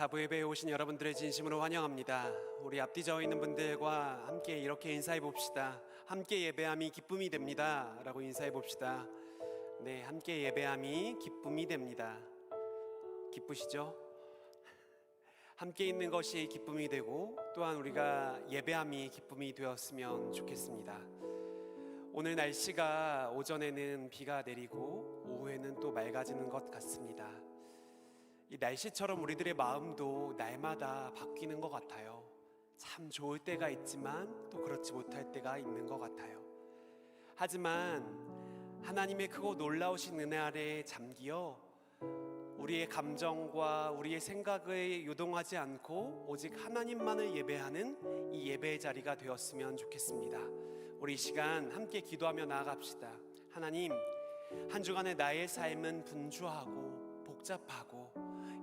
사부 예배에 오신 여러분들의 진심으로 환영합니다. 우리 앞뒤 저 있는 분들과 함께 이렇게 인사해 봅시다. 함께 예배함이 기쁨이 됩니다 라고 인사해 봅시다. 네, 함께 예배함이 기쁨이 됩니다. 기쁘시죠? 함께 있는 것이 기쁨이 되고 또한 우리가 예배함이 기쁨이 되었으면 좋겠습니다. 오늘 날씨가 오전에는 비가 내리고 오후에는 또 맑아지는 것 같습니다. 이 날씨처럼 우리들의 마음도 날마다 바뀌는 것 같아요. 참 좋을 때가 있지만 또 그렇지 못할 때가 있는 것 같아요. 하지만 하나님의 크고 놀라우신 은혜 아래에 잠기어 우리의 감정과 우리의 생각에 요동하지 않고 오직 하나님만을 예배하는 이 예배의 자리가 되었으면 좋겠습니다. 우리 이 시간 함께 기도하며 나아갑시다. 하나님, 한 주간의 나의 삶은 분주하고 복잡하고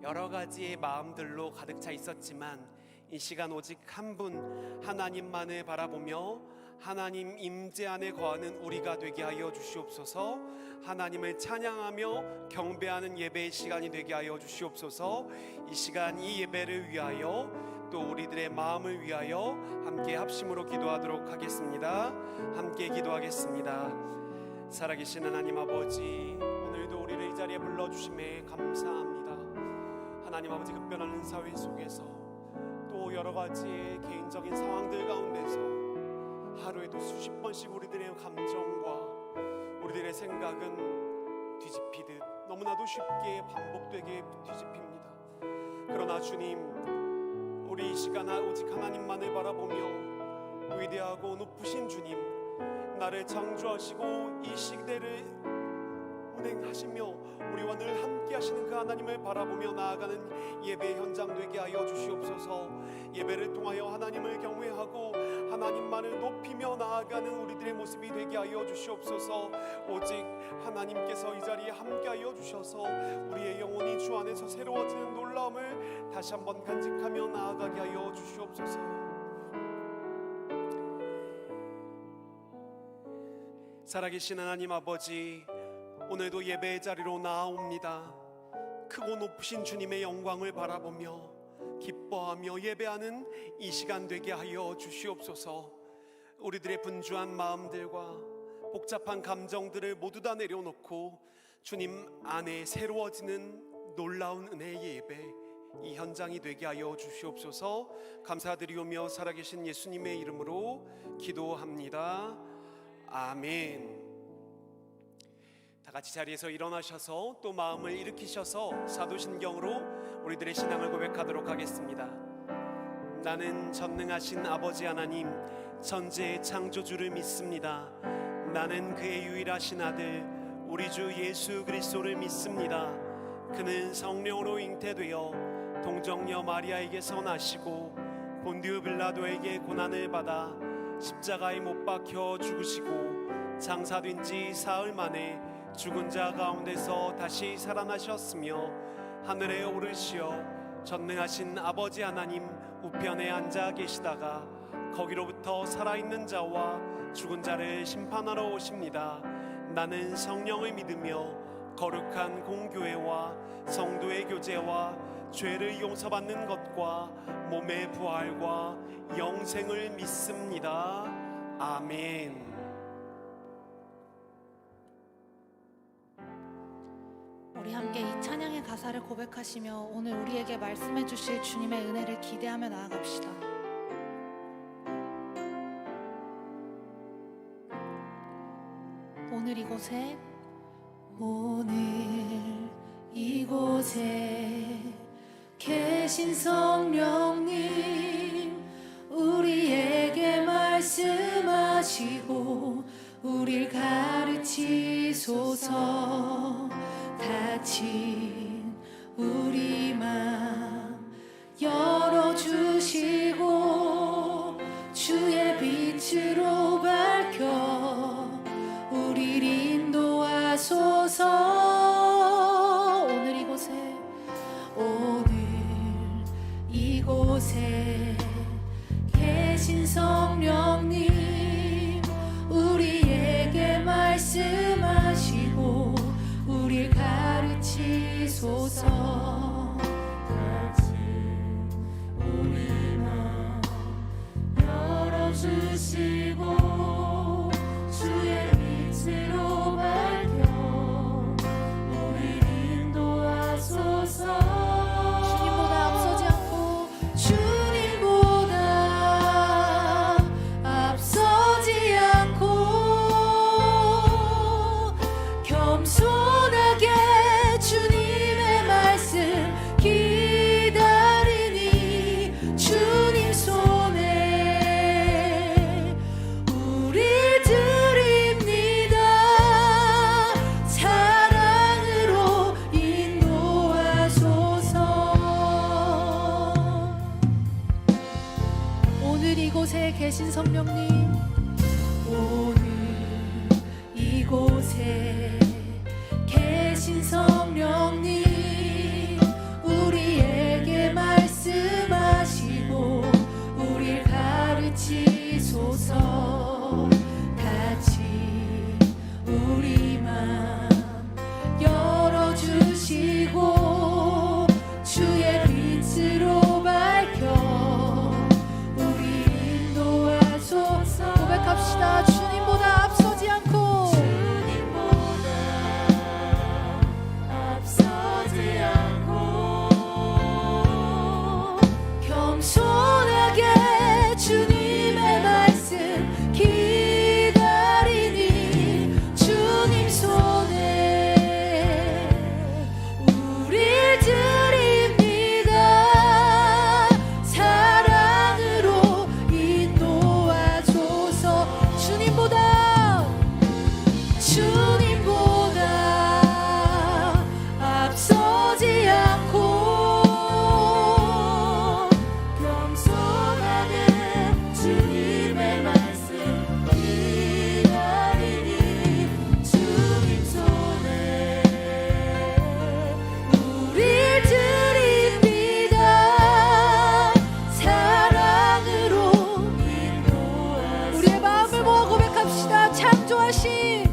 여러 가지의 마음들로 가득 차 있었지만 이 시간 오직 한 분 하나님만을 바라보며 하나님 임재 안에 거하는 우리가 되게 하여 주시옵소서. 하나님을 찬양하며 경배하는 예배의 시간이 되게 하여 주시옵소서. 이 시간 이 예배를 위하여 또 우리들의 마음을 위하여 함께 합심으로 기도하도록 하겠습니다. 함께 기도하겠습니다. 살아계신 하나님 아버지, 오늘도 우리를 이 자리에 불러주심에 감사합니다. 하나님 아버지, 급변하는 사회 속에서 또 여러 가지의 개인적인 상황들 가운데서 하루에도 수십 번씩 우리들의 감정과 우리들의 생각은 뒤집히듯 너무나도 쉽게 반복되게 뒤집힙니다. 그러나 주님, 우리 이 시간 오직 하나님만을 바라보며 위대하고 높으신 주님, 나를 창조하시고 이 시대를 운행하시며 우리와 늘 함께 하시는 그 하나님을 바라보며 나아가는 예배 현장 되게 하여 주시옵소서. 예배를 통하여 하나님을 경외하고 하나님만을 높이며 나아가는 우리들의 모습이 되게 하여 주시옵소서. 오직 하나님께서 이 자리에 함께 하여 주셔서 우리의 영혼이 주 안에서 새로워지는 놀라움을 다시 한번 간직하며 나아가게 하여 주시옵소서. 살아계신 하나님 아버지, 오늘도 예배의 자리로 나아옵니다. 크고 높으신 주님의 영광을 바라보며 기뻐하며 예배하는 이 시간 되게 하여 주시옵소서. 우리들의 분주한 마음들과 복잡한 감정들을 모두 다 내려놓고 주님 안에 새로워지는 놀라운 은혜의 예배, 이 현장이 되게 하여 주시옵소서. 감사드리오며 살아계신 예수님의 이름으로 기도합니다. 아멘. 다 같이 자리에서 일어나셔서 또 마음을 일으키셔서 사도신경으로 우리들의 신앙을 고백하도록 하겠습니다. 나는 전능하신 아버지 하나님, 천지의 창조주를 믿습니다. 나는 그의 유일하신 아들 우리 주 예수 그리스도를 믿습니다. 그는 성령으로 잉태되어 동정녀 마리아에게서 나시고 본디오 빌라도에게 고난을 받아 십자가에 못 박혀 죽으시고 장사된 지 사흘 만에 죽은 자 가운데서 다시 살아나셨으며 하늘에 오르시어 전능하신 아버지 하나님 우편에 앉아 계시다가 거기로부터 살아있는 자와 죽은 자를 심판하러 오십니다. 나는 성령을 믿으며 거룩한 공교회와 성도의 교제와 죄를 용서받는 것과 몸의 부활과 영생을 믿습니다. 아멘. 우리 함께 이 찬양의 가사를 고백하시며 오늘 우리에게 말씀해 주실 주님의 은혜를 기대하며 나아갑시다. 오늘 이곳에 계신 성령님, 우리에게 말씀하시고 우릴 가르치소서. 닫힌 우리 맘 열어주시고 주의 빛으로 밝혀 우릴 인도하소서. 오늘 이곳에 계신 성령님, 우리에게 말씀하시고 우릴 가르치소서. 주소서. 같이 우리 맘 열어주시고 주의 빛으로 밝혀 우리 인도하소서. 고백합시다. 주님보다 앞서지 않고 겸손하게 주님의 말씀 기다리니 주님 손에 우릴 드립니다. 사랑으로 인도하소서. 주님보다 앞서지 않고 주님의 말씀 기다리니 주님 손에 우릴 드립니다. 사랑으로 인도하소서. 우리의 마음을 모아 고백합시다. 창조하신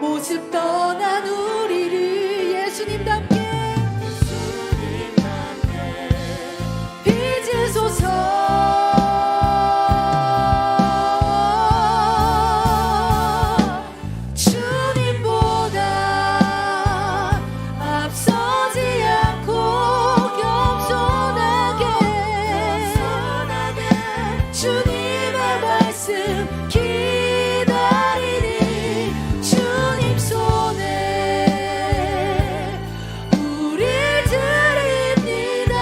모습 떠난 우리를 예수님답게 빚으소서. 주님보다 앞서지 않고 겸손하게 주님의 말씀 기다리니 주님 손에 우릴 드립니다.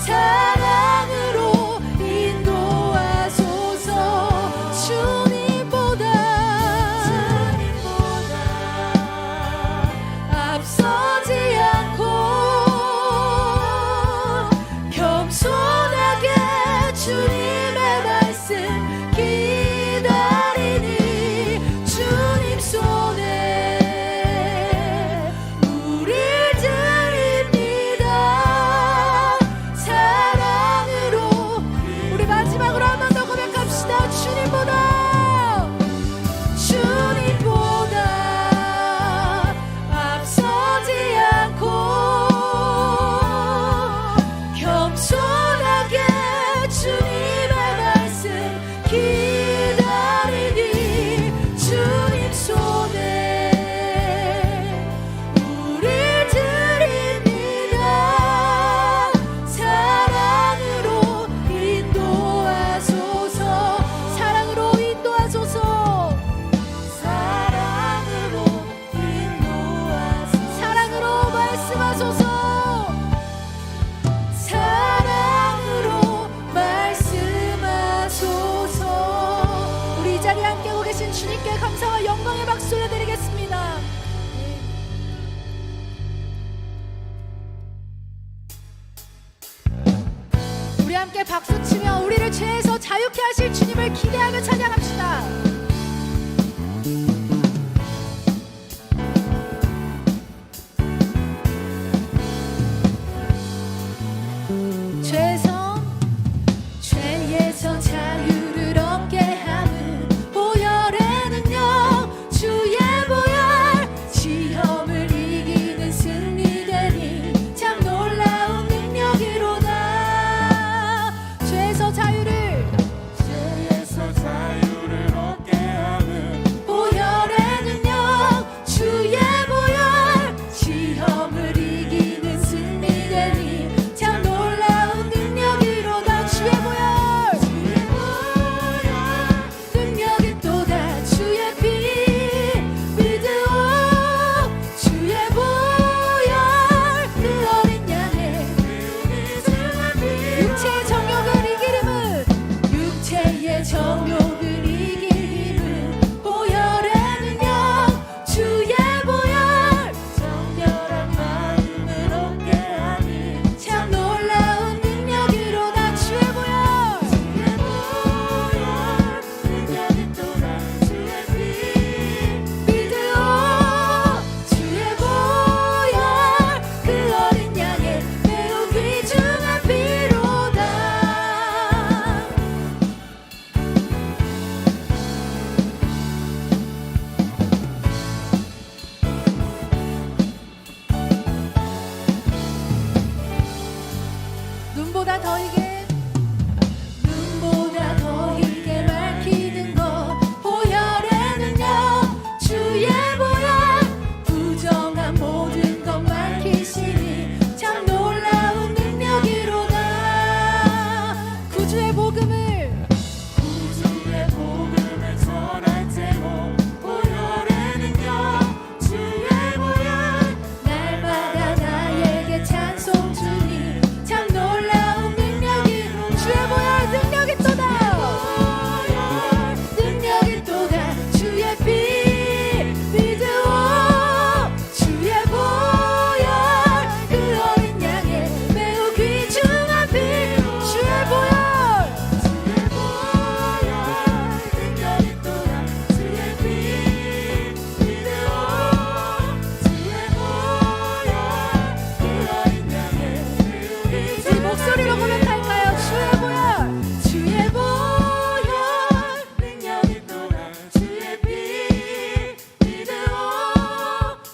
사랑으로 인도하소서. 주님보다 앞서지 않고 겸손하게 주님의 말씀 기다리니 주님 손에 우릴 드립니다. 사랑으로 우리 마지막으로 한 번 더 고백합시다. 주님보다 앞서지 않고 겸손하게 주님의 말씀 기다리니 주님 손에 우릴 드립니다. 사랑으로 인도하소서. 사랑으로 인도하소서. 사랑으로 말씀하소서. 사랑으로 말씀하소서. 우리 이 자리에 함께하고 계신 주님께 감사와 영광의 박수 올려드리겠습니다. 우리 함께 박수치며 우리를 죄에서 자유케 하실 주님을 기대하며 찬양합시다. 죄에서 자유를 얻게 하는 보혈의 능력, 주의 보혈, 시험을 이기는 승리되니 참 놀라운 능력이로다. 죄에서 자유를 얻게 눈보다 더 이게 눈보다 더 이게 밝히는 것 보혈의 능력 주의 보혈 부정한 모든 것 밝히시니 참 놀라운 능력이로다. 구주의 복음을 전할 때모 보혈의 능력 주의 보혈 날마다 나에게 찬송 주니 참 놀라운 능력이 주의 보혈 능력이 또다. 능력이 또다. 주의 피 믿으오 주의 보혈 그 어린 양의 매우 귀중한 피 주의 보혈 능력이 또다. 주의 피 믿으오 주의 보혈 그 어린 양의 매우 귀중한 우리 목소리로 고백할까요? 주의 보혈 주의 보혈 능력이 또다. 주의 피 믿으오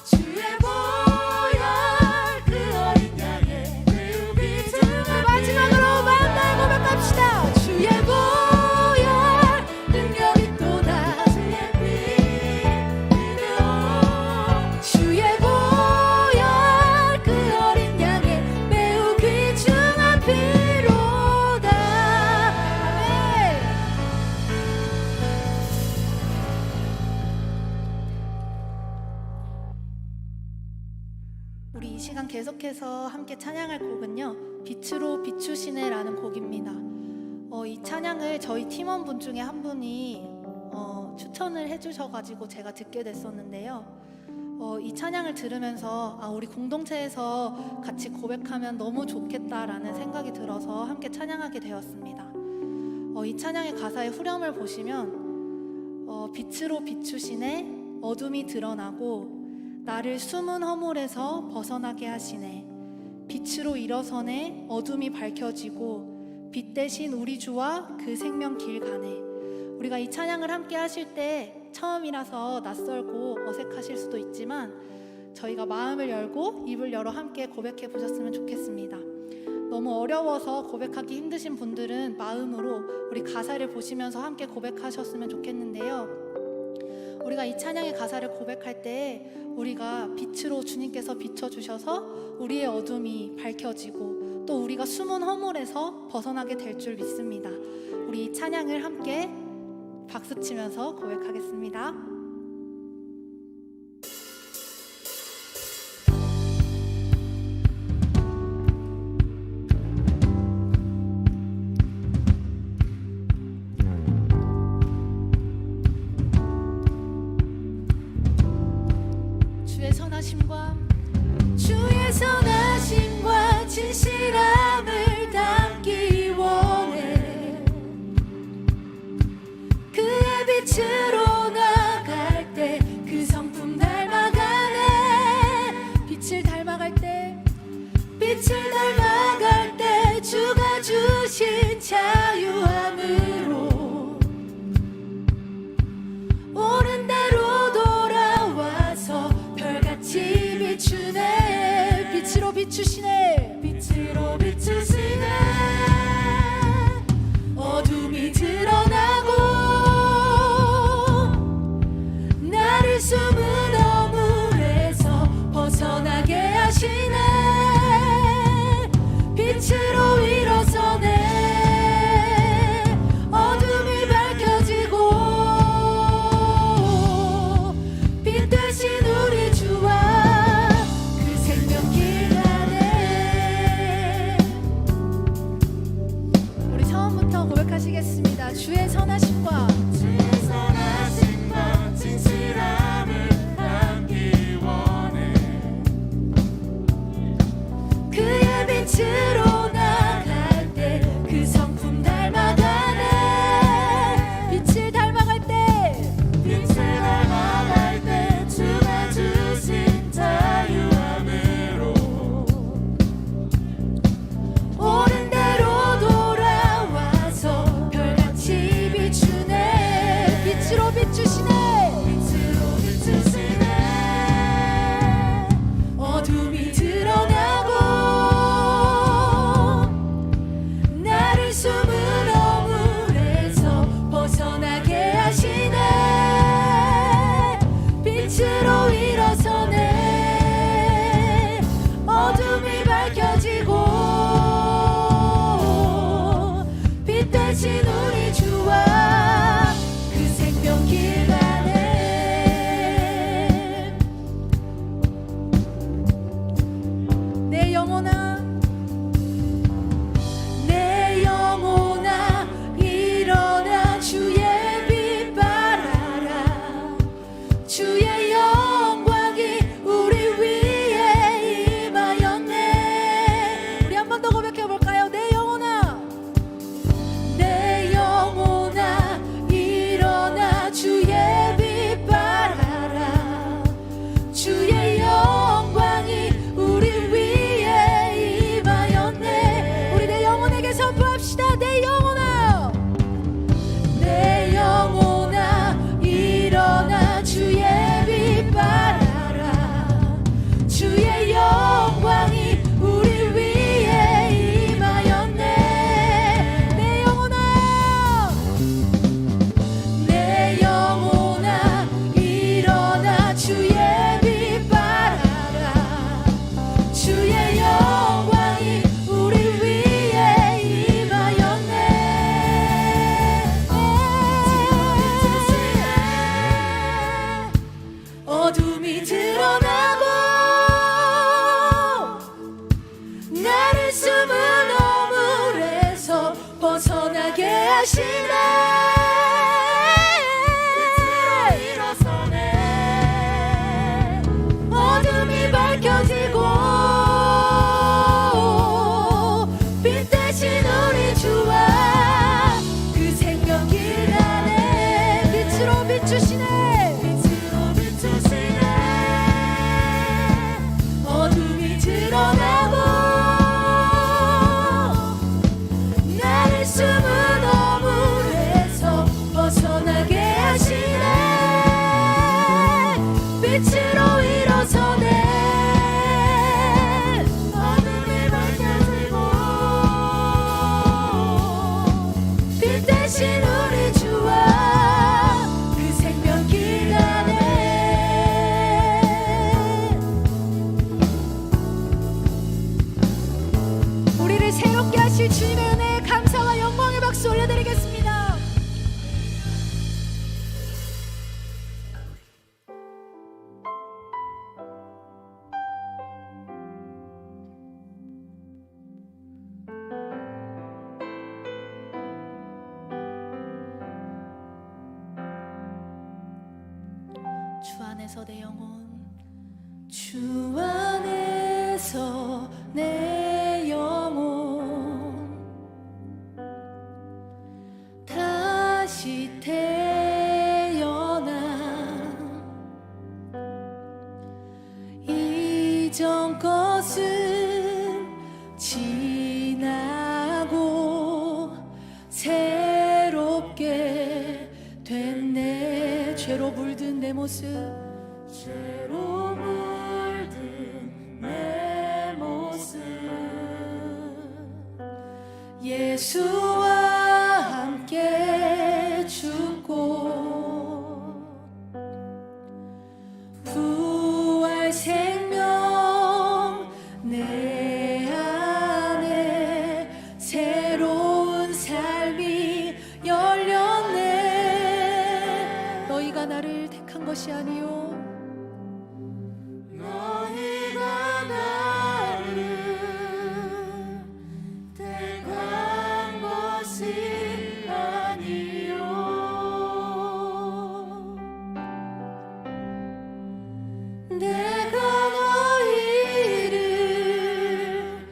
주의 보혈 그 어린 양의 매우 귀중한 마지막으로 마음 다해 고백합시다. 주의 보혈 능력이 또다. 주의 피 믿으오 주의 보혈 그 어린 양의 매우 귀중한 피로다. 아멘. 우리 이 시간 계속해서 함께 찬양할 곡은요, 빛으로 비추시네라는 곡입니다. 이 찬양을 저희 팀원분 중에 한 분이 추천을 해주셔가지고 제가 듣게 됐었는데요. 이 찬양을 들으면서 우리 공동체에서 같이 고백하면 너무 좋겠다라는 생각이 들어서 함께 찬양하게 되었습니다. 이 찬양의 가사의 후렴을 보시면 빛으로 비추시네 어둠이 드러나고 나를 숨은 허물에서 벗어나게 하시네. 빛으로 일어서네 어둠이 밝혀지고 빛 대신 우리 주와 그 생명 길 가네. 우리가 이 찬양을 함께 하실 때 처음이라서 낯설고 어색하실 수도 있지만 저희가 마음을 열고 입을 열어 함께 고백해 보셨으면 좋겠습니다. 너무 어려워서 고백하기 힘드신 분들은 마음으로 우리 가사를 보시면서 함께 고백하셨으면 좋겠는데요. 우리가 이 찬양의 가사를 고백할 때 우리가 빛으로 주님께서 비춰주셔서 우리의 어둠이 밝혀지고 또 우리가 숨은 허물에서 벗어나게 될 줄 믿습니다. 우리 이 찬양을 함께 박수치면서 고백하겠습니다. 주의 선하심과 주의 선하심과 진실함을 담기 원해. 그의 빛으로 나갈 때 그 성품 닮아가네. 빛을 닮아갈 때 빛을 닮아갈 때 주가 주신 자유함으로 옳은 대로 돌아와서 별같이 비추네. 빛으로 비추시네. 빛으로 비추시네. 어둠이 드러나고 나를 숨은 어물에서 벗어나게 하시네. 빛으로 일어서네. 어둠이 밝혀지고 빛 대신 우리 주와 그 생명길 가네. 우리 처음부터 고백하시겠습니다. 주의 선하심과 주의 선하심과 진실함을 담기 원해. 그의 빛으로 나갈 때 그 성품 닮아가네. 빛을 닮아갈 때 빛을 닮아갈 때 주가 주신 자유함으로 옳은 대로 돌아와서 별같이 비추네. 하시네. 빛으로 일어서네. 어둠이 밝혀지고 빛 대신 우리 주와 그 생명길 안에 빛으로 비추시네. 빛으로 비추시네. 어둠이 드러나고 나를 숨은 어물에서 벗어나게 하시네. 빛으로 일어서네. 어둠이 밝혀지고 빛 대신 우리 주와 그 생명길 안에 우리를 새롭게 하실 주님의 은혜에 감사와 영광의 박수 올려드리겠습니다. 주 안에서 내 영혼 주 안에서 내 영혼 다시 태어나 이전 것은 지나고 새롭게 됐네. 죄로 물든 내 모습 죄로 물든 내 모습 예수와 함께 죽고 부활 생명 내 안에 새로운 삶이 열렸네. 너희가 나를 택한 것이 아니요 너희가 나를 택한 것이 아니요 내가 너희를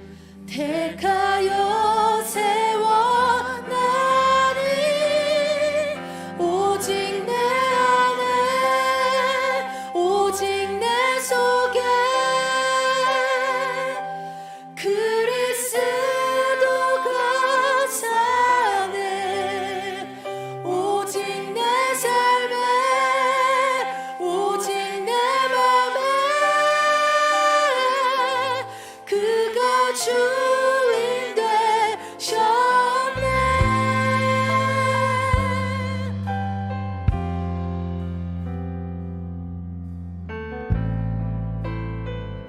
택하여 세워나니 오직 내 안에 오직 내 속에 그리스도가 사네. 오직 내 삶에 오직 내 맘에 그가 주인 되셨네.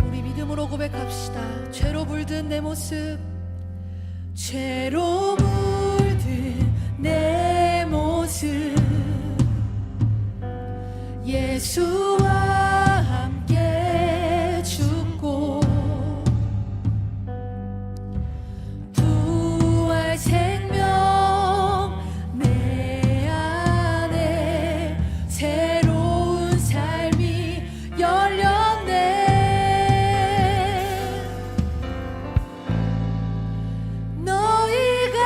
우리 믿음으로 고백합시다. 죄로 물든 내 모습 죄로 물든 내 모습 예수와 함께 죽고 부활 생명 내 안에 새로운 삶이 열렸네. 너희가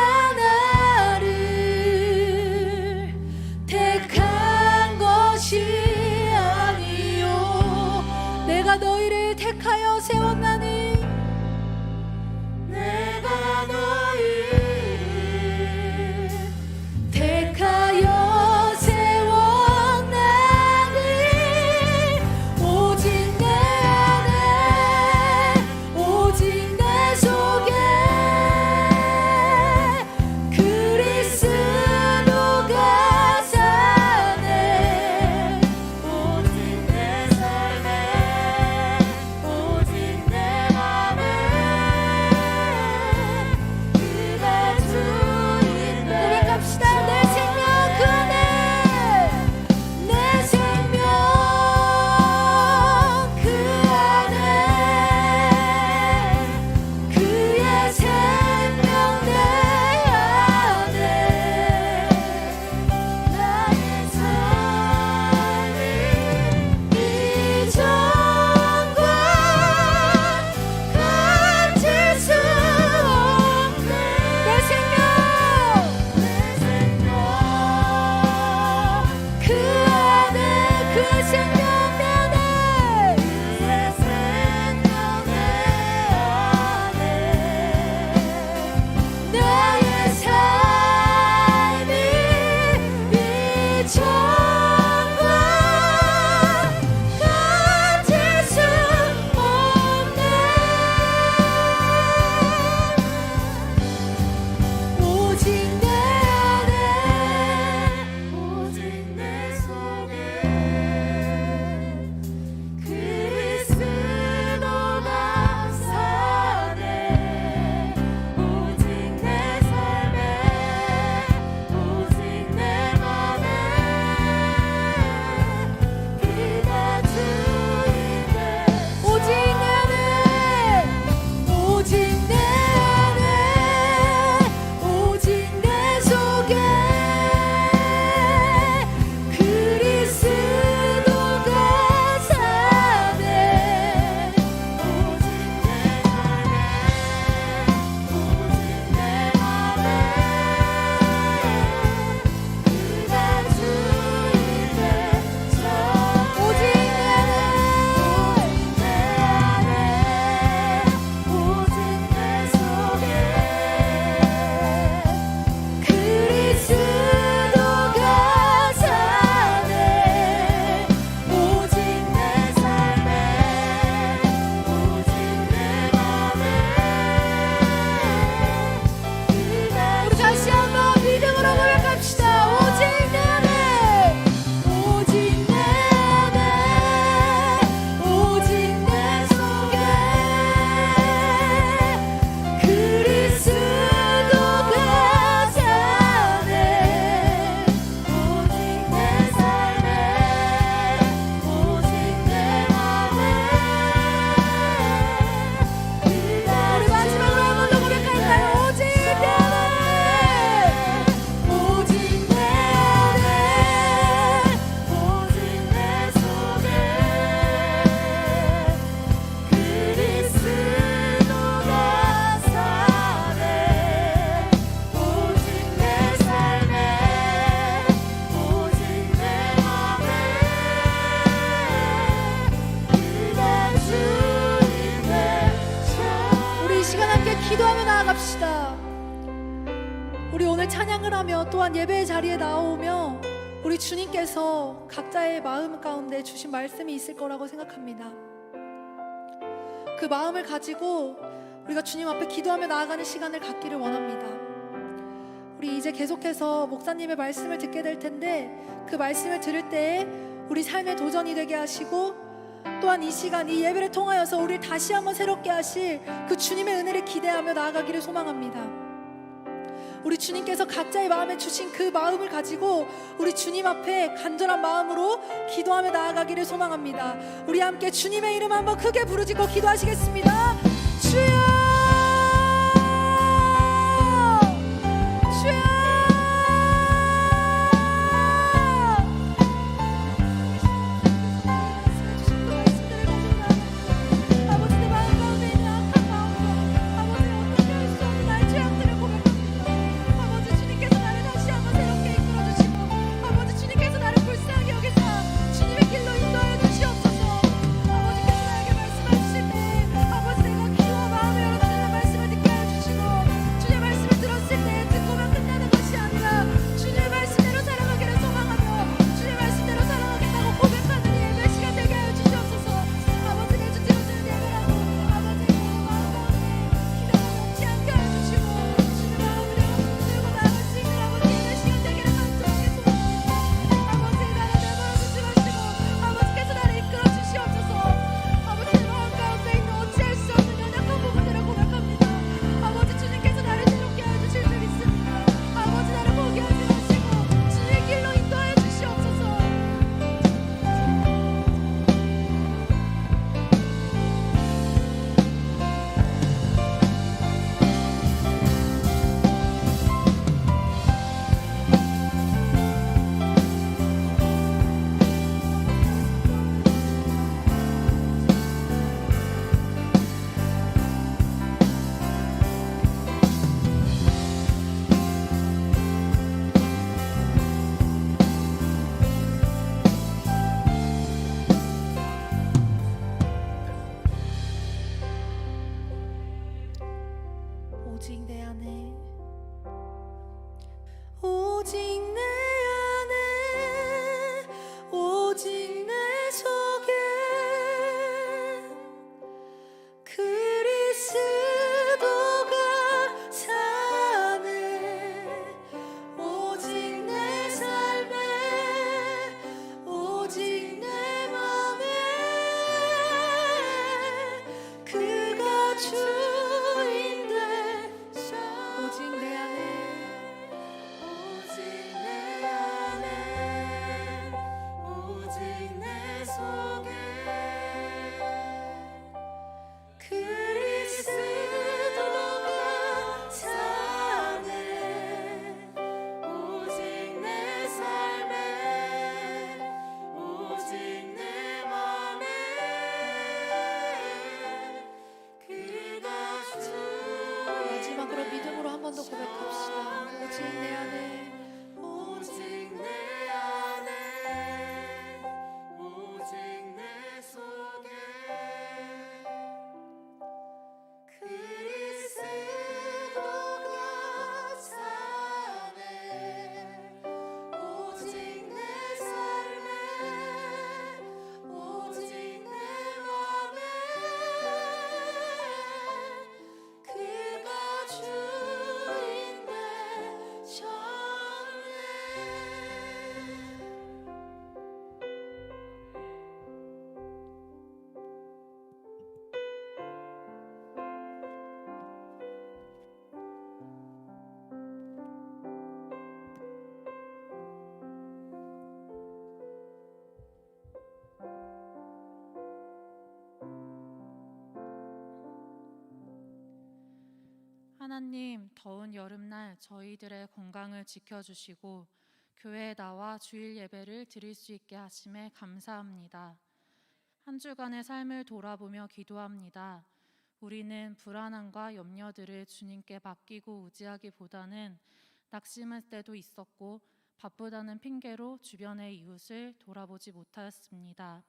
우리 오늘 찬양을 하며 또한 예배의 자리에 나오며 우리 주님께서 각자의 마음 가운데 주신 말씀이 있을 거라고 생각합니다. 그 마음을 가지고 우리가 주님 앞에 기도하며 나아가는 시간을 갖기를 원합니다. 우리 이제 계속해서 목사님의 말씀을 듣게 될 텐데, 그 말씀을 들을 때에 우리 삶의 도전이 되게 하시고, 또한 이 시간, 이 예배를 통하여서 우리를 다시 한번 새롭게 하실 그 주님의 은혜를 기대하며 나아가기를 소망합니다. 우리 주님께서 각자의 마음에 주신 그 마음을 가지고 우리 주님 앞에 간절한 마음으로 기도하며 나아가기를 소망합니다. 우리 함께 주님의 이름 한번 크게 부르짖고 기도하시겠습니다. 주여! 오직 내 안에, 오직 내 안에, 오직 내 속에 그리스도가 사네. 오직 내 삶에, 오직 내 맘에 그가 주인데, 오직 내 안에, 오직 내 안에, 오직 내 속에 그리스도가 사네. 오직 내 삶에, 오직 내 맘에 그가 주. 마지막으로 믿음으로 한 번 더 고백합시다. 오직 내 안에, 오직 내 안에, 오직 내 속에 그리스도가 사네. 오직 내 삶에, 오직 내 맘에 그가 주인데 좋네. 하나님, 더운 여름날 저희들의 건강을 지켜주시고 교회에 나와 주일 예배를 드릴 수 있게 하심에 감사합니다. 한 주간의 삶을 돌아보며 기도합니다. 우리는 불안함과 염려들을 주님께 맡기고 의지하기보다는 낙심할 때도 있었고 바쁘다는 핑계로 주변의 이웃을 돌아보지 못하였습니다.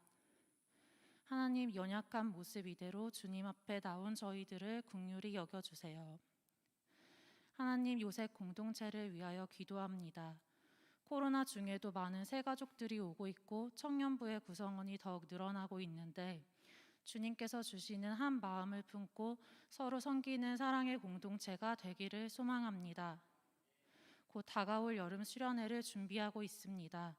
하나님, 연약한 모습 이대로 주님 앞에 나온 저희들을 긍휼히 여겨주세요. 하나님 요셉 공동체를 위하여 기도합니다. 코로나 중에도 많은 새가족들이 오고 있고 청년부의 구성원이 더욱 늘어나고 있는데 주님께서 주시는 한 마음을 품고 서로 섬기는 사랑의 공동체가 되기를 소망합니다. 곧 다가올 여름 수련회를 준비하고 있습니다.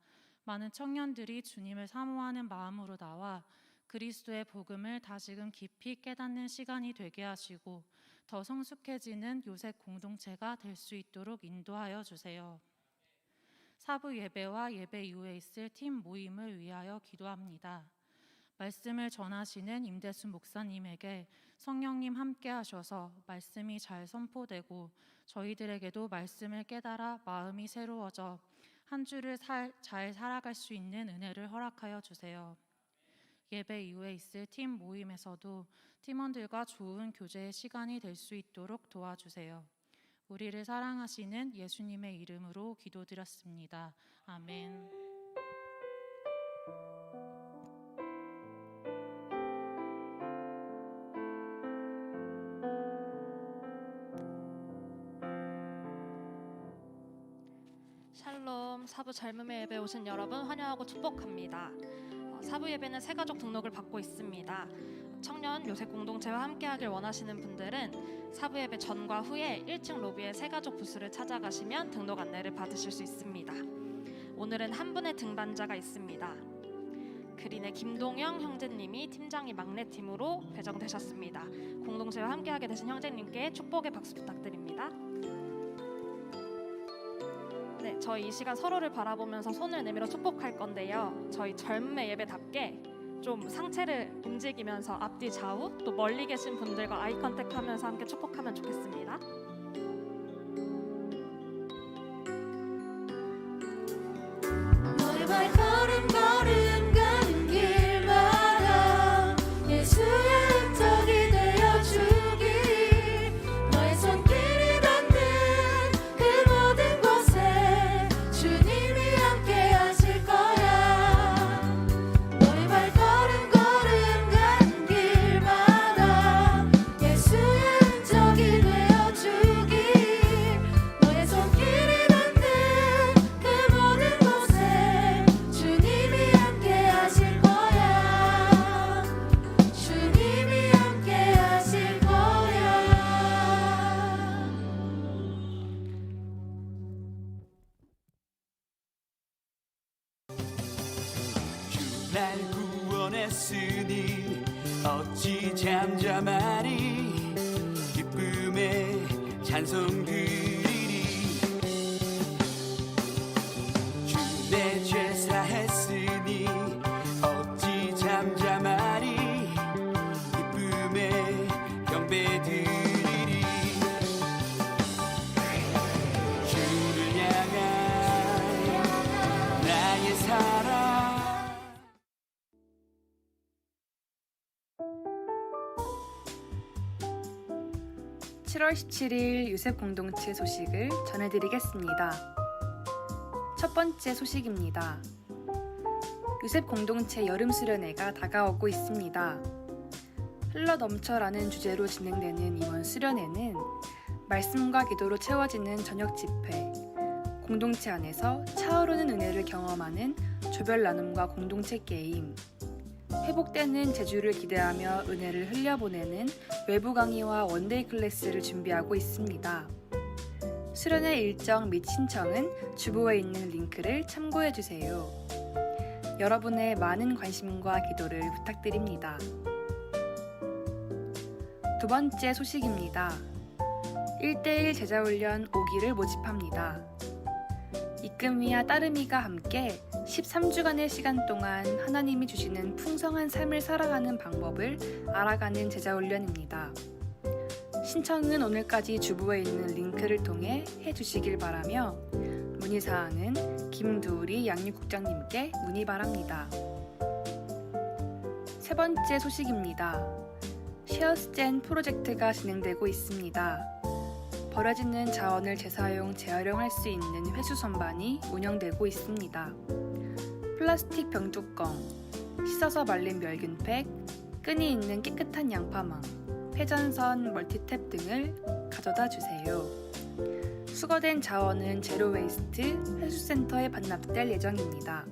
많은 청년들이 주님을 사모하는 마음으로 나와 그리스도의 복음을 다시금 깊이 깨닫는 시간이 되게 하시고 더 성숙해지는 요셉 공동체가 될 수 있도록 인도하여 주세요. 사부 예배와 예배 이후에 있을 팀 모임을 위하여 기도합니다. 말씀을 전하시는 임대순 목사님에게 성령님 함께 하셔서 말씀이 잘 선포되고 저희들에게도 말씀을 깨달아 마음이 새로워져 한 주를 잘 살아갈 수 있는 은혜를 허락하여 주세요. 예배 이후에 있을 팀 모임에서도 팀원들과 좋은 교제의 시간이 될 수 있도록 도와주세요. 우리를 사랑하시는 예수님의 이름으로 기도드렸습니다. 아멘. 샬롬, 사부 젊음의 예배 오신 여러분 환영하고 축복합니다. 사부 예배는 새가족 등록을 받고 있습니다. 청년 요셉 공동체와 함께하길 원하시는 분들은 사부 예배 전과 후에 1층 로비의 새가족 부스를 찾아가시면 등록 안내를 받으실 수 있습니다. 오늘은 한 분의 등반자가 있습니다. 그린의 김동영 형제님이 팀장이 막내팀으로 배정되셨습니다. 공동체와 함께하게 되신 형제님께 축복의 박수 부탁드립니다. 네, 저희 이 시간 서로를 바라보면서 손을 내밀어 축복할 건데요. 저희 젊음의 예배답게 좀 상체를 움직이면서 앞뒤 좌우 또 멀리 계신 분들과 아이 컨택하면서 함께 축복하면 좋겠습니다. 너의 발걸음 걸음 가는 길마다 예수의 흔적이 되어주길 너의 손길이 닿는 그 모든 곳에 주님이 함께 하실 거야. 너의 발걸음 걸음 가는 길마다 예수의 흔적이 되어주길 너의 손길이 닿는 그 모든 곳에 주님이 함께 하실 거야. 주님이 함께 하실 거야. 주 날 구원했으니 어찌 잠잠하리 기쁨에 찬송 드리리 주 내 죄 사했으니 어찌 잠잠하리 기쁨에 경배 드리리 주를 향한 나의 사랑 7월 17일 요셉 공동체 소식을 전해드리겠습니다. 첫 번째 소식입니다. 요셉 공동체 여름 수련회가 다가오고 있습니다. 흘러 넘쳐라는 주제로 진행되는 이번 수련회는 말씀과 기도로 채워지는 저녁 집회, 공동체 안에서 차오르는 은혜를 경험하는 조별 나눔과 공동체 게임, 회복되는 제주를 기대하며 은혜를 흘려보내는 외부 강의와 원데이 클래스를 준비하고 있습니다. 수련회 일정 및 신청은 주보에 있는 링크를 참고해주세요. 여러분의 많은 관심과 기도를 부탁드립니다. 두 번째 소식입니다. 1대1 제자훈련 5기를 모집합니다. 이금희와 따름이가 함께 13주간의 시간 동안 하나님이 주시는 풍성한 삶을 살아가는 방법을 알아가는 제자훈련입니다. 신청은 오늘까지 주부에 있는 링크를 통해 해주시길 바라며 문의사항은 김두리 양육국장님께 문의 바랍니다. 세 번째 소식입니다. 쉐어스젠 프로젝트가 진행되고 있습니다. 버려지는 자원을 재사용, 재활용할 수 있는 회수 선반이 운영되고 있습니다. 플라스틱 병뚜껑, 씻어서 말린 멸균팩, 끈이 있는 깨끗한 양파망, 회전선, 멀티탭 등을 가져다 주세요. 수거된 자원은 제로 웨이스트 회수센터에 반납될 예정입니다.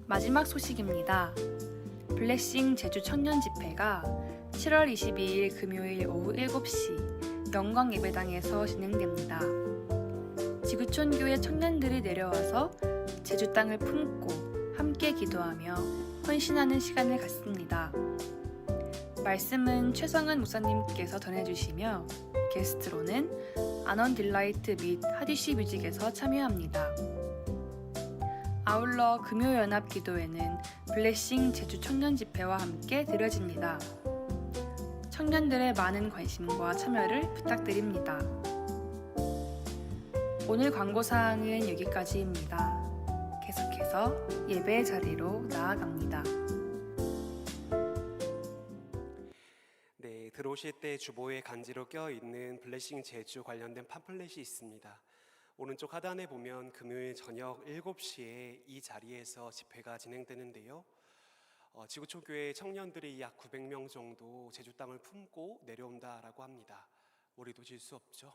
마지막 소식입니다. 블레싱 제주 청년 집회가 7월 22일 금요일 오후 7시 영광 예배당에서 진행됩니다. 지구촌 교회 청년들이 내려와서 제주 땅을 품고 함께 기도하며 헌신하는 시간을 갖습니다. 말씀은 최성은 목사님께서 전해주시며 게스트로는 아넌 딜라이트 및 하디쉬 뮤직에서 참여합니다. 아울러 금요연합 기도회는 블레싱 제주 청년 집회와 함께 드려집니다. 청년들의 많은 관심과 참여를 부탁드립니다. 오늘 광고사항은 여기까지입니다. 계속해서 예배 자리로 나아갑니다. 네, 들어오실 때 주보에 간지로 껴있는 블레싱 제주 관련된 팜플렛이 있습니다. 오른쪽 하단에 보면 금요일 저녁 7시에 이 자리에서 집회가 진행되는데요. 지구촌 교회 청년들이 약 900명 정도 제주 땅을 품고 내려온다라고 합니다. 우리도 질 수 없죠.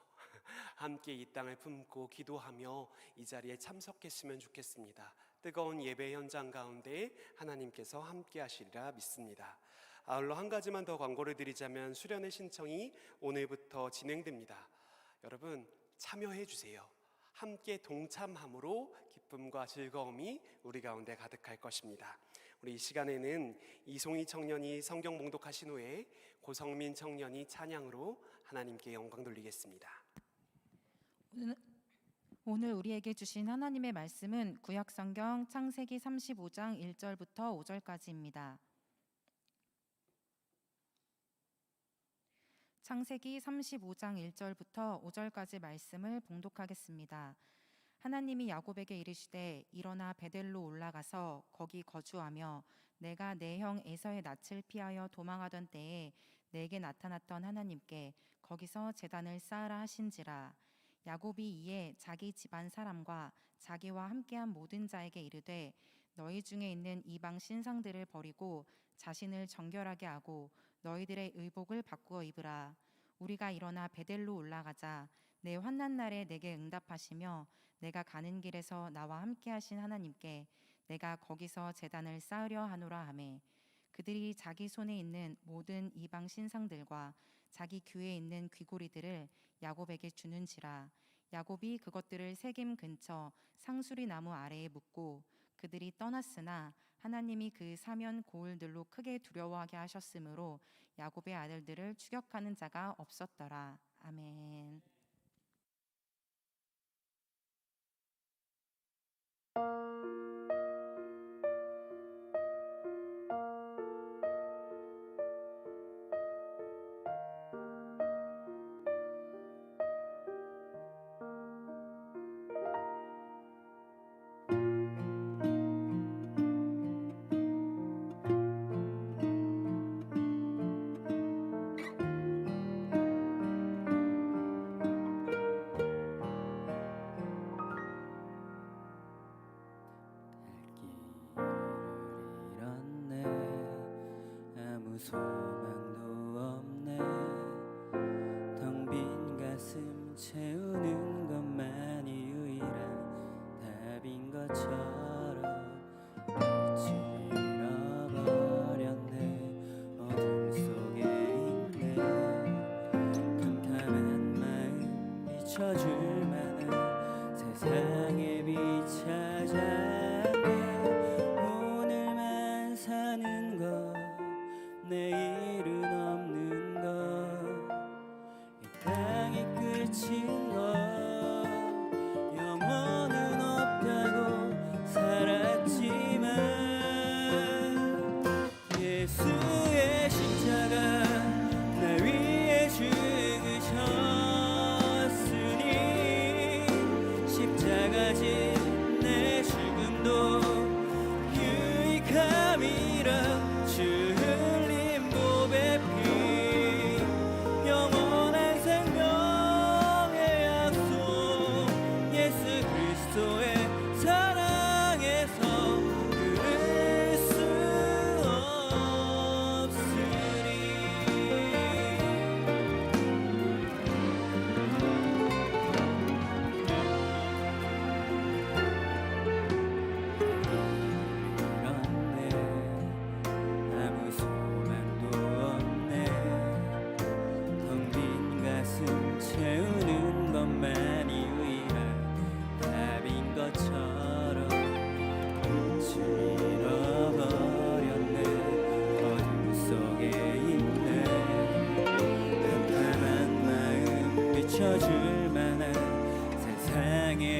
함께 이 땅을 품고 기도하며 이 자리에 참석했으면 좋겠습니다. 뜨거운 예배 현장 가운데 하나님께서 함께 하시리라 믿습니다. 아울러 한 가지만 더 광고를 드리자면 수련회 신청이 오늘부터 진행됩니다. 여러분 참여해 주세요. 함께 동참함으로 기쁨과 즐거움이 우리 가운데 가득할 것입니다. 우리 이 시간에는 이송희 청년이 성경 봉독하신 후에 고성민 청년이 찬양으로 하나님께 영광 돌리겠습니다. 오늘 우리에게 주신 하나님의 말씀은 구약성경 창세기 35장 1절부터 5절까지입니다. 창세기 35장 1절부터 5절까지 말씀을 봉독하겠습니다. 하나님이 야곱에게 이르시되 일어나 베델로 올라가서 거기 거주하며 내가 내 형 에서의 낯을 피하여 도망하던 때에 내게 나타났던 하나님께 거기서 제단을 쌓으라 하신지라. 야곱이 이에 자기 집안 사람과 자기와 함께한 모든 자에게 이르되 너희 중에 있는 이방 신상들을 버리고 자신을 정결하게 하고 너희들의 의복을 바꾸어 입으라. 우리가 일어나 베델로 올라가자. 내 환난 날에 내게 응답하시며 내가 가는 길에서 나와 함께 하신 하나님께 내가 거기서 제단을 쌓으려 하노라 하매 그들이 자기 손에 있는 모든 이방 신상들과 자기 귀에 있는 귀고리들을 야곱에게 주는지라. 야곱이 그것들을 세겜 근처 상수리 나무 아래에 묻고 그들이 떠났으나 하나님이 그 사면 고을들로 크게 두려워하게 하셨으므로 야곱의 아들들을 추격하는 자가 없었더라. 아멘. 소망도 없네. 텅 빈 가슴 채우는 것만이 유일한 답인 것처럼 빛을 잃어버렸네. 어둠 속에 있네. 캄캄한 마음 비춰줄 만한 세상의 빛 찾아내. 오늘만 사는 것 내일은 없는 것, 이 땅이 끝인 것, 영원은 없다고 살았지만 예수의 십자가 날 위해 죽으셨으니 십자가 진 내 죽음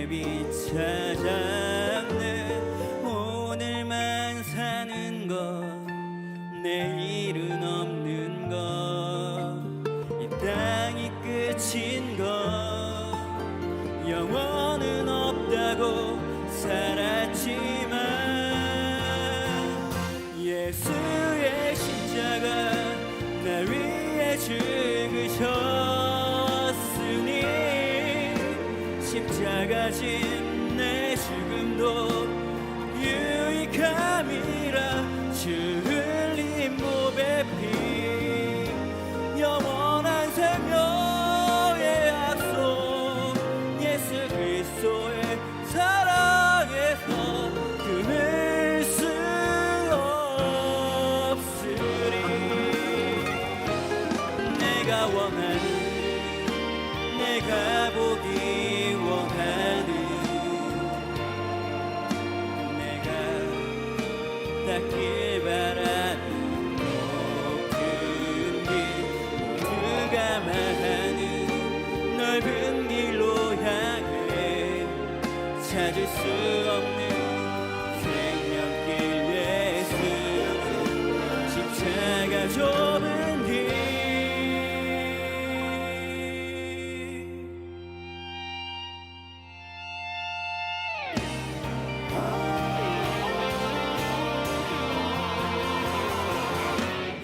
내 빛 찾았네. 오늘만 사는 것, 내일은 없는 것, 이 땅이 끝인 것, 영원은 없다고 살았지만 예수의 십자가 나 위에 죽으셨으니 십자가 진 내 죽음도 유익함이라. 주 흘린 몸의 피 영원한 생명의 약속, 예수 그리스도의 사랑에서 끊을 수 없으리. 내가 원하는, 내가 보기 원하는, 내가 닿길 바라는 높은 길, 모두가 말하는 넓은 길로 향해 찾을 수 없는 생명길. 예수 십자가 좁은 길.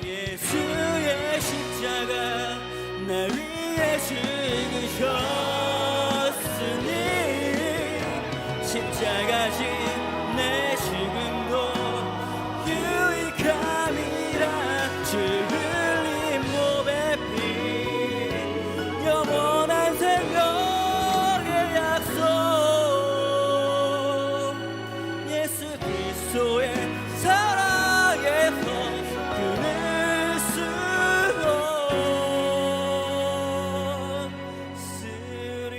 예수의 십자가 나 위에 죽으셨으니 십자가 진 내 죽음도 유익함이라. 주 흘린 몸의 피 영원한 생명의 약속, 예수 그리스도의 사랑에서 끊을 수 없으리.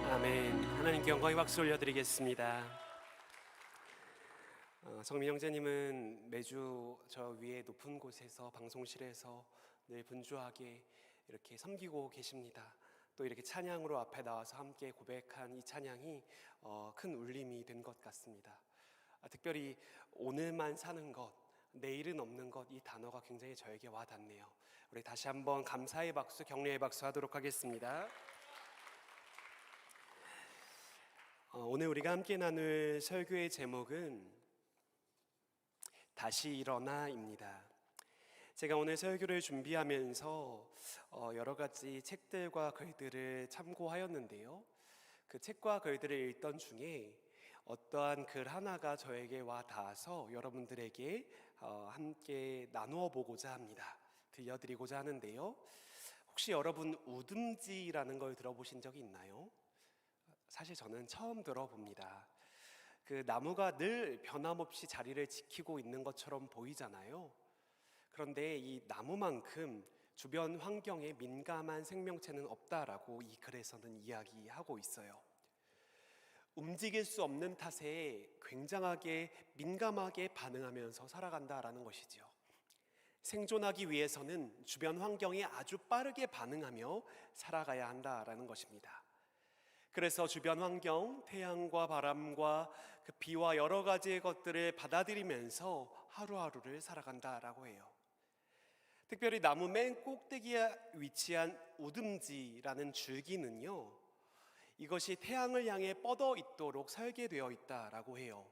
아멘. 하나님께 영광의 박수 올려드리겠습니다. 성민 형제님은 매주 저 위에 높은 곳에서 방송실에서 늘 분주하게 이렇게 섬기고 계십니다. 또 이렇게 찬양으로 앞에 나와서 함께 고백한 이 찬양이 큰 울림이 된 것 같습니다. 특별히 오늘만 사는 것, 내일은 없는 것, 이 단어가 굉장히 저에게 와닿네요. 우리 다시 한번 감사의 박수, 격려의 박수 하도록 하겠습니다. 오늘 우리가 함께 나눌 설교의 제목은 다시 일어나입니다. 제가 오늘 설교를 준비하면서 여러 가지 책들과 글들을 참고하였는데요. 그 책과 글들을 읽던 중에 어떠한 글 하나가 저에게 와 닿아서 여러분들에게 함께 나누어 보고자 합니다. 들려드리고자 하는데요. 혹시 여러분 우듬지라는 걸 들어보신 적이 있나요? 사실 저는 처음 들어봅니다. 그 나무가 늘 변함없이 자리를 지키고 있는 것처럼 보이잖아요. 그런데 이 나무만큼 주변 환경에 민감한 생명체는 없다라고 이 글에서는 이야기하고 있어요. 움직일 수 없는 탓에 굉장하게 민감하게 반응하면서 살아간다라는 것이지요. 생존하기 위해서는 주변 환경에 아주 빠르게 반응하며 살아가야 한다라는 것입니다. 그래서 주변 환경, 태양과 바람과 그 비와 여러 가지의 것들을 받아들이면서 하루하루를 살아간다라고 해요. 특별히 나무 맨 꼭대기에 위치한 우듬지라는 줄기는요, 이것이 태양을 향해 뻗어 있도록 설계되어 있다라고 해요.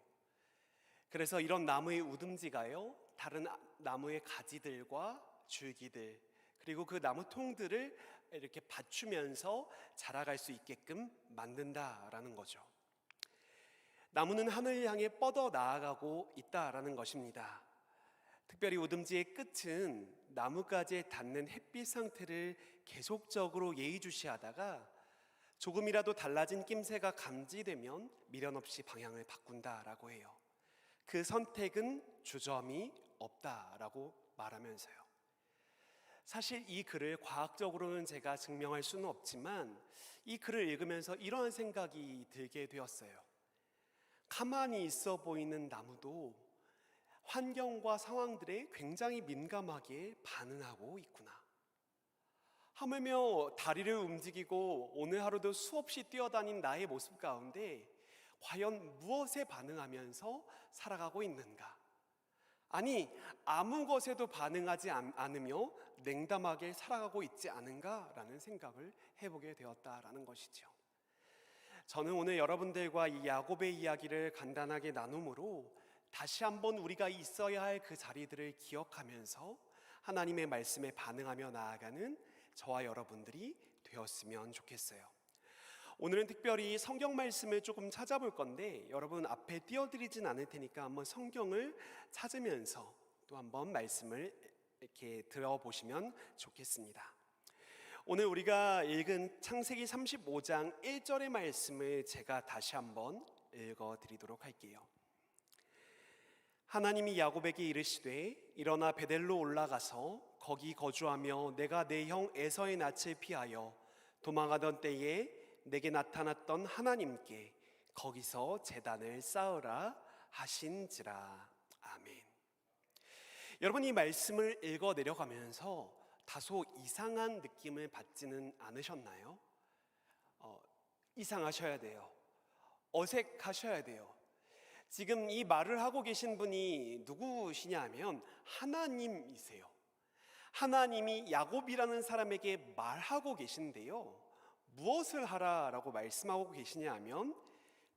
그래서 이런 나무의 우듬지가요, 다른 나무의 가지들과 줄기들, 그리고 그 나무 통들을 이렇게 받추면서 자라갈 수 있게끔 만든다라는 거죠. 나무는 하늘을 향해 뻗어 나아가고 있다라는 것입니다. 특별히 우듬지의 끝은 나뭇가지에 닿는 햇빛 상태를 계속적으로 예의주시하다가 조금이라도 달라진 낌새가 감지되면 미련 없이 방향을 바꾼다라고 해요. 그 선택은 주저함이 없다라고 말하면서요. 사실 이 글을 과학적으로는 제가 증명할 수는 없지만 이 글을 읽으면서 이러한 생각이 들게 되었어요. 가만히 있어 보이는 나무도 환경과 상황들에 굉장히 민감하게 반응하고 있구나. 하물며 다리를 움직이고 오늘 하루도 수없이 뛰어다닌 나의 모습 가운데 과연 무엇에 반응하면서 살아가고 있는가? 아니, 아무 것에도 반응하지 않으며 냉담하게 살아가고 있지 않은가라는 생각을 해보게 되었다라는 것이죠. 저는 오늘 여러분들과 이 야곱의 이야기를 간단하게 나눔으로 다시 한번 우리가 있어야 할 그 자리들을 기억하면서 하나님의 말씀에 반응하며 나아가는 저와 여러분들이 되었으면 좋겠어요. 오늘은 특별히 성경 말씀을 조금 찾아볼 건데 여러분 앞에 띄워드리진 않을 테니까 한번 성경을 찾으면서 또 한번 말씀을 이렇게 들어보시면 좋겠습니다. 오늘 우리가 읽은 창세기 35장 1절의 말씀을 제가 다시 한번 읽어드리도록 할게요. 하나님이 야곱에게 이르시되 일어나 베델로 올라가서 거기 거주하며 내가 내 형 에서의 낯을 피하여 도망하던 때에 내게 나타났던 하나님께 거기서 제단을 쌓으라 하신지라. 아멘. 여러분, 이 말씀을 읽어 내려가면서 다소 이상한 느낌을 받지는 않으셨나요? 이상하셔야 돼요. 어색하셔야 돼요. 지금 이 말을 하고 계신 분이 누구시냐 하면 하나님이세요. 하나님이 야곱이라는 사람에게 말하고 계신데요, 무엇을 하라라고 말씀하고 계시냐 하면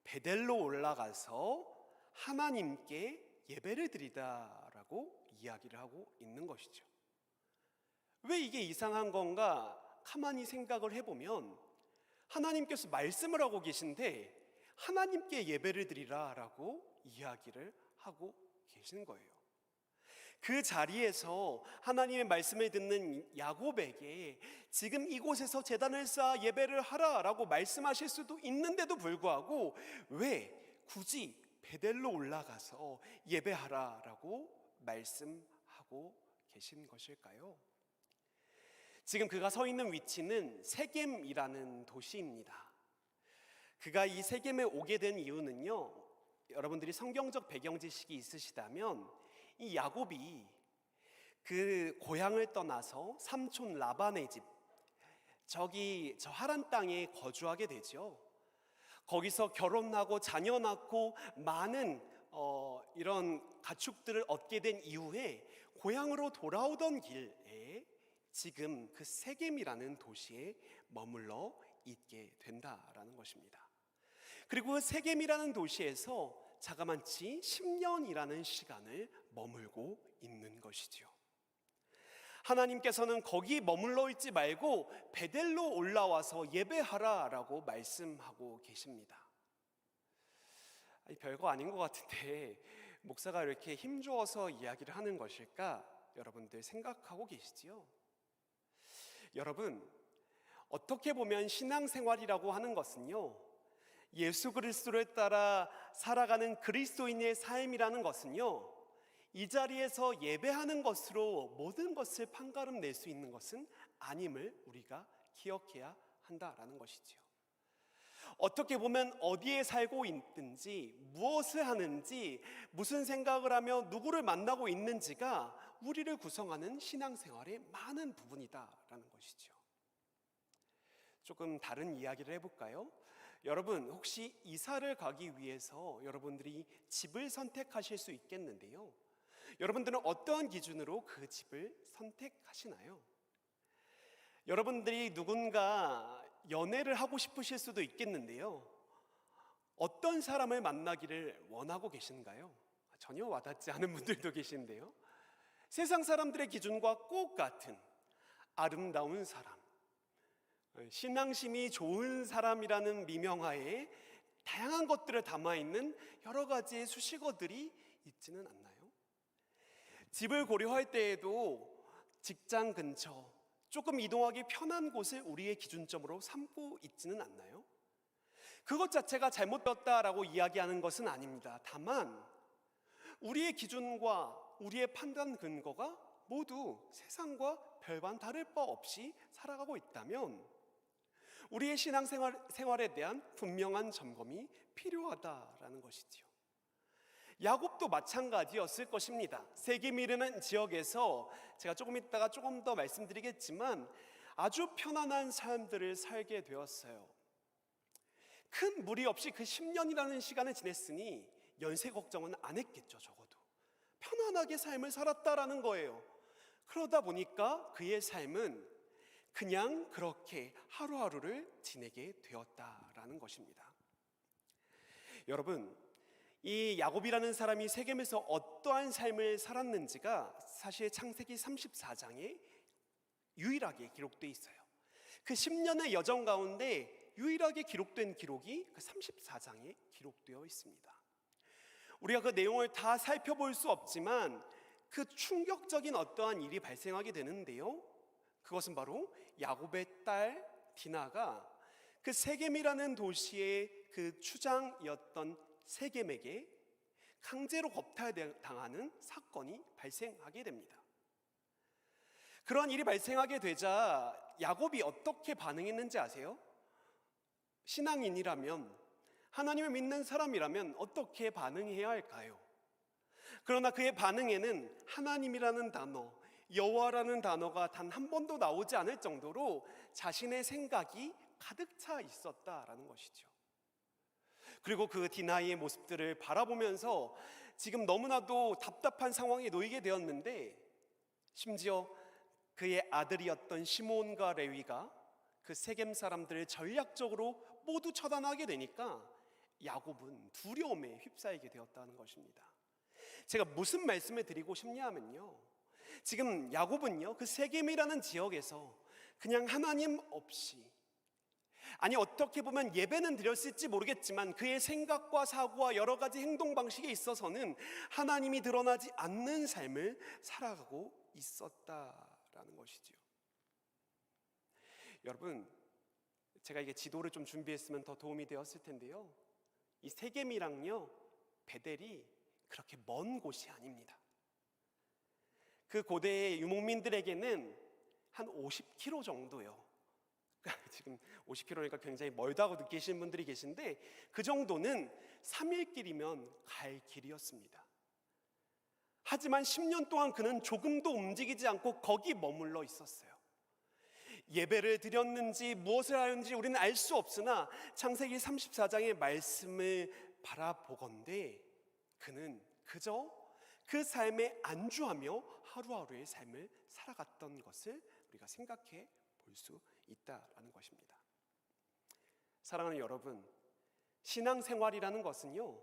베델로 올라가서 하나님께 예배를 드리다라고 이야기를 하고 있는 것이죠. 왜 이게 이상한 건가 가만히 생각을 해보면 하나님께서 말씀을 하고 계신데 하나님께 예배를 드리라라고 이야기를 하고 계신 거예요. 그 자리에서 하나님의 말씀을 듣는 야곱에게 지금 이곳에서 제단을 쌓아 예배를 하라라고 말씀하실 수도 있는데도 불구하고 왜 굳이 베델로 올라가서 예배하라라고 말씀하고 계신 것일까요? 지금 그가 서 있는 위치는 세겜이라는 도시입니다. 그가 이 세겜에 오게 된 이유는요, 여러분들이 성경적 배경 지식이 있으시다면 이 야곱이 그 고향을 떠나서 삼촌 라반의 집, 저 하란 땅에 거주하게 되죠. 거기서 결혼하고 자녀 낳고 많은 이런 가축들을 얻게 된 이후에 고향으로 돌아오던 길에 지금 그 세겜이라는 도시에 머물러 있게 된다라는 것입니다. 그리고 그 세겜이라는 도시에서 자그만치 10년이라는 시간을 머물고 있는 것이죠. 하나님께서는 거기 머물러 있지 말고 베델로 올라와서 예배하라라고 말씀하고 계십니다. 별거 아닌 것 같은데 목사가 이렇게 힘주어서 이야기를 하는 것일까? 여러분들 생각하고 계시지요? 여러분, 어떻게 보면 신앙생활이라고 하는 것은요, 예수 그리스도를 따라 살아가는 그리스도인의 삶이라는 것은요, 이 자리에서 예배하는 것으로 모든 것을 판가름 낼 수 있는 것은 아님을 우리가 기억해야 한다라는 것이지요. 어떻게 보면 어디에 살고 있든지 무엇을 하는지 무슨 생각을 하며 누구를 만나고 있는지가 우리를 구성하는 신앙생활의 많은 부분이다라는 것이죠. 조금 다른 이야기를 해볼까요? 여러분, 혹시 이사를 가기 위해서 여러분들이 집을 선택하실 수 있겠는데요, 여러분들은 어떠한 기준으로 그 집을 선택하시나요? 여러분들이 누군가 연애를 하고 싶으실 수도 있겠는데요, 어떤 사람을 만나기를 원하고 계신가요? 전혀 와닿지 않은 분들도 계신데요, 세상 사람들의 기준과 꼭 같은 아름다운 사람, 신앙심이 좋은 사람이라는 미명하에 다양한 것들을 담아있는 여러 가지의 수식어들이 있지는 않나요? 집을 고려할 때에도 직장 근처, 조금 이동하기 편한 곳을 우리의 기준점으로 삼고 있지는 않나요? 그것 자체가 잘못되었다라고 이야기하는 것은 아닙니다. 다만 우리의 기준과 우리의 판단 근거가 모두 세상과 별반 다를 바 없이 살아가고 있다면 우리의 신앙생활에 대한 분명한 점검이 필요하다라는 것이지요. 야곱도 마찬가지였을 것입니다. 세겜이라는 지역에서 제가 조금 있다가 조금 더 말씀드리겠지만 아주 편안한 삶들을 살게 되었어요. 큰 무리 없이 그 10년이라는 시간을 지냈으니 연세 걱정은 안 했겠죠. 적어도 편안하게 삶을 살았다라는 거예요. 그러다 보니까 그의 삶은 그냥 그렇게 하루하루를 지내게 되었다라는 것입니다. 여러분, 이 야곱이라는 사람이 세겜에서 어떠한 삶을 살았는지가 사실 창세기 34장에 유일하게 기록되어 있어요. 그 10년의 여정 가운데 유일하게 기록된 기록이 그 34장에 기록되어 있습니다. 우리가 그 내용을 다 살펴볼 수 없지만 그 충격적인 어떠한 일이 발생하게 되는데요. 그것은 바로 야곱의 딸 디나가 그 세겜이라는 도시의 그 추장이었던 세겜에게 강제로 겁탈당하는 사건이 발생하게 됩니다. 그러한 일이 발생하게 되자 야곱이 어떻게 반응했는지 아세요? 신앙인이라면, 하나님을 믿는 사람이라면 어떻게 반응해야 할까요? 그러나 그의 반응에는 하나님이라는 단어, 여호와라는 단어가 단 한 번도 나오지 않을 정도로 자신의 생각이 가득 차 있었다라는 것이죠. 그리고 그 디나의 모습들을 바라보면서 지금 너무나도 답답한 상황에 놓이게 되었는데, 심지어 그의 아들이었던 시몬과 레위가 그 세겜 사람들을 전략적으로 모두 처단하게 되니까 야곱은 두려움에 휩싸이게 되었다는 것입니다. 제가 무슨 말씀을 드리고 싶냐 하면요, 지금 야곱은요 그 세겜이라는 지역에서 그냥 하나님 없이, 아니 어떻게 보면 예배는 드렸을지 모르겠지만 그의 생각과 사고와 여러 가지 행동 방식에 있어서는 하나님이 드러나지 않는 삶을 살아가고 있었다라는 것이지요. 여러분, 제가 이게 지도를 좀 준비했으면 더 도움이 되었을 텐데요, 이 세겜이랑요 베델이 그렇게 먼 곳이 아닙니다. 그 고대의 유목민들에게는 한 50km 정도요. 지금 50km니까 굉장히 멀다고 느끼시는 분들이 계신데 그 정도는 3일 길이면 갈 길이었습니다. 하지만 10년 동안 그는 조금도 움직이지 않고 거기 머물러 있었어요. 예배를 드렸는지 무엇을 하였는지 우리는 알 수 없으나 창세기 34장의 말씀을 바라보건대 그는 그저 그 삶에 안주하며 하루하루의 삶을 살아갔던 것을 우리가 생각해 볼 수 있다라는 것입니다. 사랑하는 여러분, 신앙생활이라는 것은요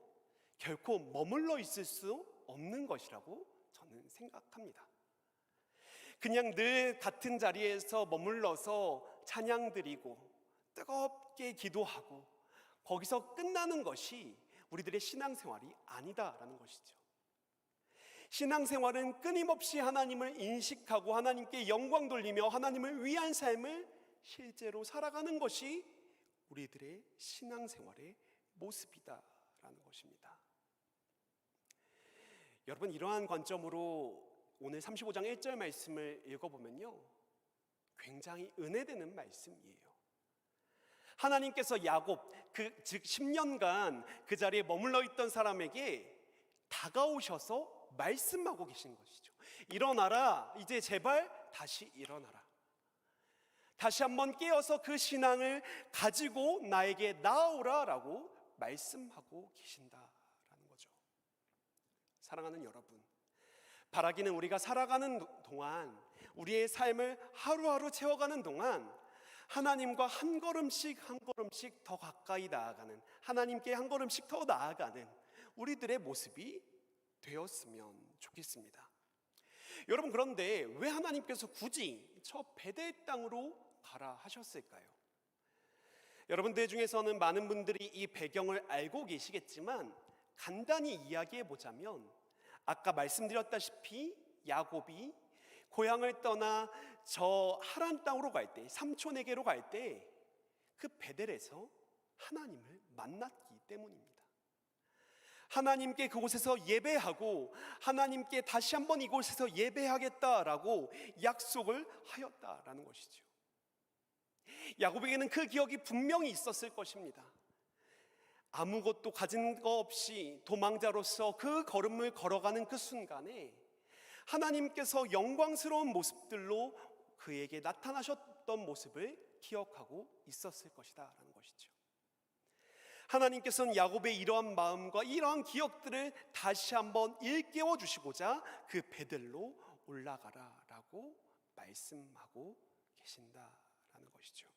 결코 머물러 있을 수 없는 것이라고 저는 생각합니다. 그냥 늘 같은 자리에서 머물러서 찬양 드리고 뜨겁게 기도하고 거기서 끝나는 것이 우리들의 신앙생활이 아니다라는 것이죠. 신앙생활은 끊임없이 하나님을 인식하고 하나님께 영광 돌리며 하나님을 위한 삶을 실제로 살아가는 것이 우리들의 신앙생활의 모습이다라는 것입니다. 여러분, 이러한 관점으로 오늘 35장 1절 말씀을 읽어보면요 굉장히 은혜되는 말씀이에요. 하나님께서 야곱, 즉 10년간 그 자리에 머물러 있던 사람에게 다가오셔서 말씀하고 계신 것이죠. 일어나라, 이제 제발 다시 일어나라. 다시 한번 깨어서 그 신앙을 가지고 나에게 나아오라라고 말씀하고 계신다라는 거죠. 사랑하는 여러분, 바라기는 우리가 살아가는 동안, 우리의 삶을 하루하루 채워가는 동안 하나님과 한 걸음씩 한 걸음씩 더 가까이 나아가는, 하나님께 한 걸음씩 더 나아가는 우리들의 모습이 되었으면 좋겠습니다. 여러분, 그런데 왜 하나님께서 굳이 저 베델 땅으로 가라 하셨을까요? 여러분들 중에서는 많은 분들이 이 배경을 알고 계시겠지만 간단히 이야기해 보자면, 아까 말씀드렸다시피 야곱이 고향을 떠나 저 하란 땅으로 갈 때, 삼촌에게로 갈 때 그 베델에서 하나님을 만났기 때문입니다. 하나님께 그곳에서 예배하고 하나님께 다시 한번 이곳에서 예배하겠다라고 약속을 하였다라는 것이죠. 야곱에게는 그 기억이 분명히 있었을 것입니다. 아무것도 가진 거 없이 도망자로서 그 걸음을 걸어가는 그 순간에 하나님께서 영광스러운 모습들로 그에게 나타나셨던 모습을 기억하고 있었을 것이다 라는 것이죠. 하나님께서는 야곱의 이러한 마음과 이러한 기억들을 다시 한번 일깨워 주시고자 그 베델로 올라가라 라고 말씀하고 계신다라는 것이죠.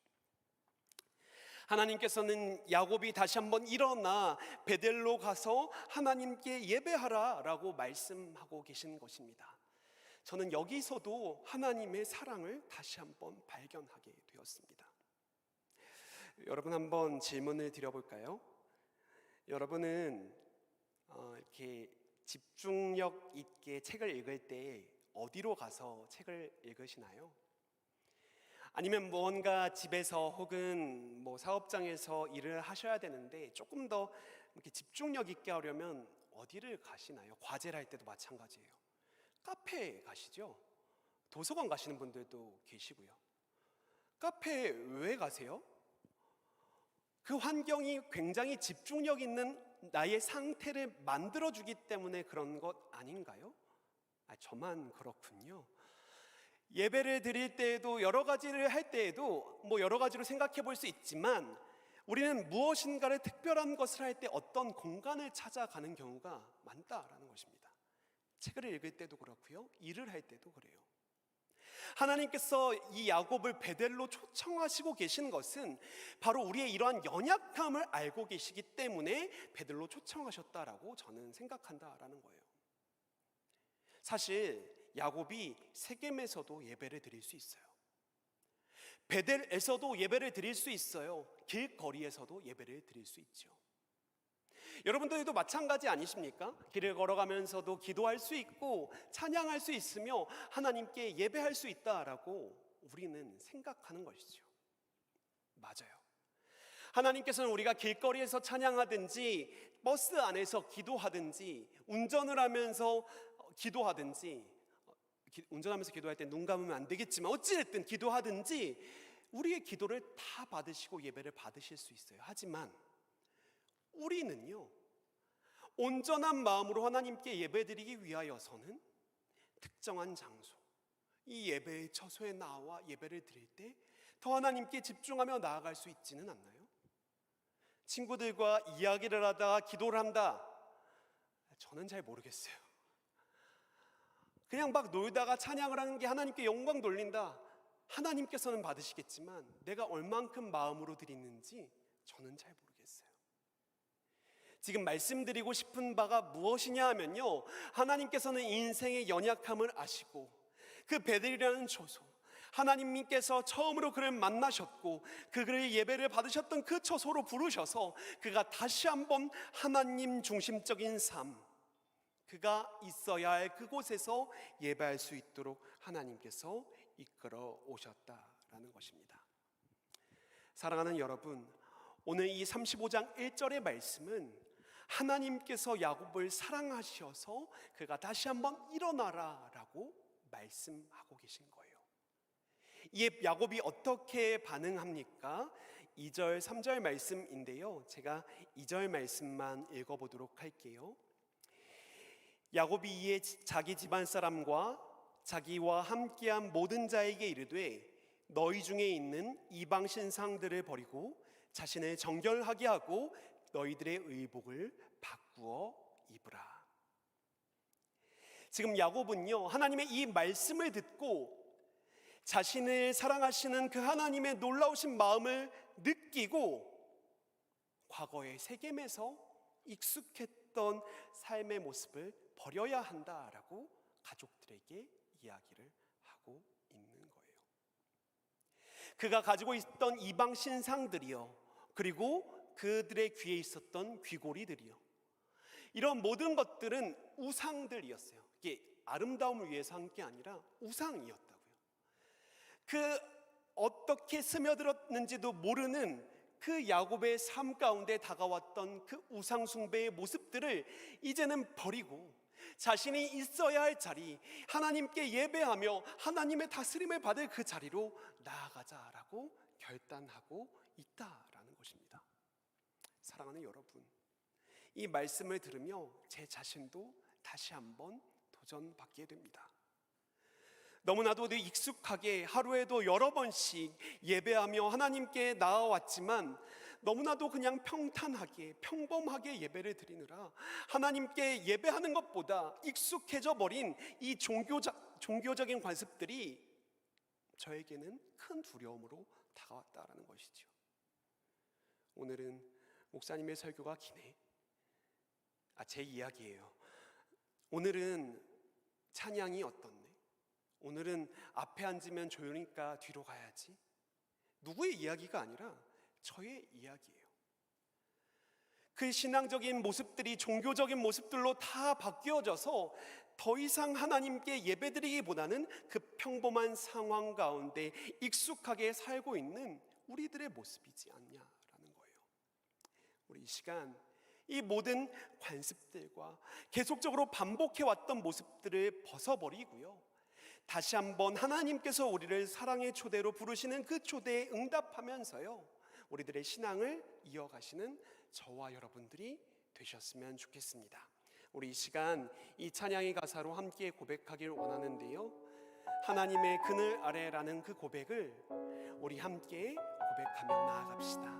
하나님께서는 야곱이 다시 한번 일어나 베델로 가서 하나님께 예배하라 라고 말씀하고 계신 것입니다. 저는 여기서도 하나님의 사랑을 다시 한번 발견하게 되었습니다. 여러분, 한번 질문을 드려볼까요? 여러분은 이렇게 집중력 있게 책을 읽을 때 어디로 가서 책을 읽으시나요? 아니면 뭔가 집에서 혹은 뭐 사업장에서 일을 하셔야 되는데 조금 더 이렇게 집중력 있게 하려면 어디를 가시나요? 과제를 할 때도 마찬가지예요. 카페에 가시죠? 도서관 가시는 분들도 계시고요. 카페에 왜 가세요? 그 환경이 굉장히 집중력 있는 나의 상태를 만들어주기 때문에 그런 것 아닌가요? 저만 그렇군요. 예배를 드릴 때에도 여러 가지를 할 때에도 뭐 여러 가지로 생각해 볼 수 있지만 우리는 무엇인가를 특별한 것을 할 때 어떤 공간을 찾아가는 경우가 많다라는 것입니다. 책을 읽을 때도 그렇고요, 일을 할 때도 그래요. 하나님께서 이 야곱을 베델로 초청하시고 계신 것은 바로 우리의 이러한 연약함을 알고 계시기 때문에 베델로 초청하셨다라고 저는 생각한다라는 거예요. 사실 야곱이 세겜에서도 예배를 드릴 수 있어요. 베델에서도 예배를 드릴 수 있어요. 길거리에서도 예배를 드릴 수 있죠. 여러분들도 마찬가지 아니십니까? 길을 걸어가면서도 기도할 수 있고 찬양할 수 있으며 하나님께 예배할 수 있다라고 우리는 생각하는 것이죠. 맞아요. 하나님께서는 우리가 길거리에서 찬양하든지 버스 안에서 기도하든지 운전을 하면서 기도하든지, 운전하면서 기도할 때 눈 감으면 안 되겠지만 어찌됐든 기도하든지 우리의 기도를 다 받으시고 예배를 받으실 수 있어요. 하지만 우리는요, 온전한 마음으로 하나님께 예배드리기 위하여서는 특정한 장소, 이 예배의 처소에 나와 예배를 드릴 때 더 하나님께 집중하며 나아갈 수 있지는 않나요? 친구들과 이야기를 하다가 기도를 한다, 저는 잘 모르겠어요. 그냥 막 놀다가 찬양을 하는 게 하나님께 영광 돌린다, 하나님께서는 받으시겠지만 내가 얼만큼 마음으로 드리는지 저는 잘 모르겠어요. 지금 말씀드리고 싶은 바가 무엇이냐 하면요, 하나님께서는 인생의 연약함을 아시고 그 베델이라는 처소, 하나님께서 처음으로 그를 만나셨고 그를 예배를 받으셨던 그 처소로 부르셔서 그가 다시 한번 하나님 중심적인 삶, 그가 있어야 할 그곳에서 예배할 수 있도록 하나님께서 이끌어 오셨다라는 것입니다. 사랑하는 여러분, 오늘 이 35장 1절의 말씀은 하나님께서 야곱을 사랑하셔서 그가 다시 한번 일어나라 라고 말씀하고 계신 거예요. 이 야곱이 어떻게 반응합니까? 2절 3절 말씀인데요, 제가 2절 말씀만 읽어보도록 할게요. 야곱이 이에 자기 집안 사람과 자기와 함께한 모든 자에게 이르되 너희 중에 있는 이방 신상들을 버리고 자신을 정결하게 하고 너희들의 의복을 바꾸어 입으라. 지금 야곱은요, 하나님의 이 말씀을 듣고 자신을 사랑하시는 그 하나님의 놀라우신 마음을 느끼고 과거의 세겜에서 익숙했던 삶의 모습을 버려야 한다라고 가족들에게 이야기를 하고 있는 거예요. 그가 가지고 있던 이방 신상들이요, 그리고 그들의 귀에 있었던 귀고리들이요, 이런 모든 것들은 우상들이었어요. 이게 아름다움을 위해서 한 게 아니라 우상이었다고요. 그 어떻게 스며들었는지도 모르는 그 야곱의 삶 가운데 다가왔던 그 우상 숭배의 모습들을 이제는 버리고 자신이 있어야 할 자리, 하나님께 예배하며 하나님의 다스림을 받을 그 자리로 나아가자라고 결단하고 있다라는 것입니다. 사랑하는 여러분, 이 말씀을 들으며 제 자신도 다시 한번 도전받게 됩니다. 너무나도 익숙하게 하루에도 여러 번씩 예배하며 하나님께 나아왔지만 너무나도 그냥 평탄하게 평범하게 예배를 드리느라 하나님께 예배하는 것보다 익숙해져 버린 이 종교적인 관습들이 저에게는 큰 두려움으로 다가왔다라는 것이죠. 오늘은 목사님의 설교가 기네. 제 이야기예요. 오늘은 찬양이 어떻네. 오늘은 앞에 앉으면 좋으니까 뒤로 가야지. 누구의 이야기가 아니라 저의 이야기예요. 그 신앙적인 모습들이 종교적인 모습들로 다 바뀌어져서 더 이상 하나님께 예배드리기보다는 그 평범한 상황 가운데 익숙하게 살고 있는 우리들의 모습이지 않냐라는 거예요. 우리 이 시간 이 모든 관습들과 계속적으로 반복해왔던 모습들을 벗어버리고요, 다시 한번 하나님께서 우리를 사랑의 초대로 부르시는 그 초대에 응답하면서요, 우리들의 신앙을 이어가시는 저와 여러분들이 되셨으면 좋겠습니다. 우리 이 시간 이 찬양의 가사로 함께 고백하길 원하는데요, 하나님의 그늘 아래라는 그 고백을 우리 함께 고백하며 나아갑시다.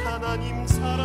하나님 사랑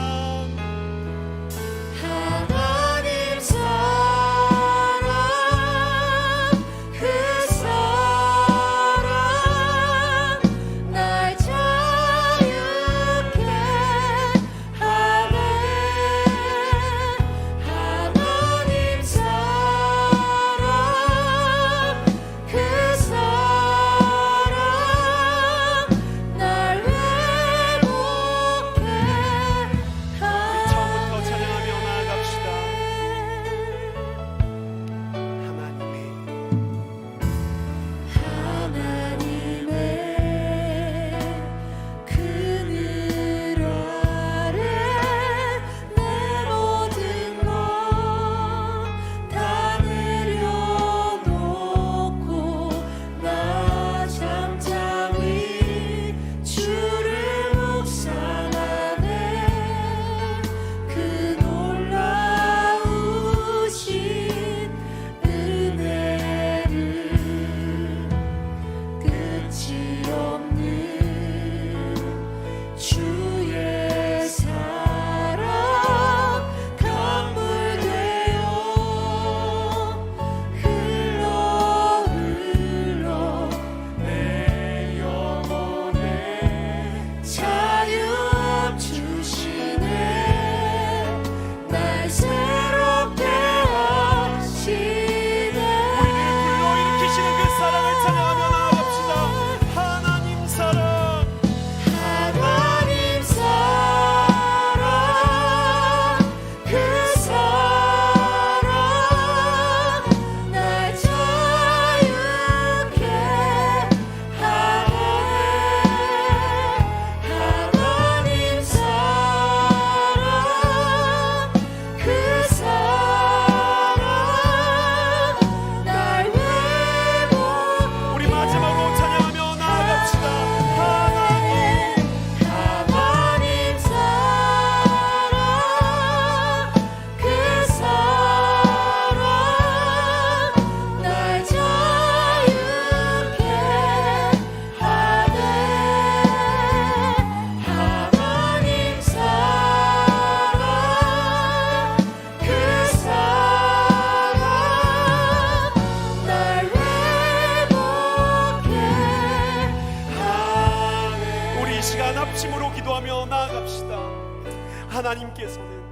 하나님께서는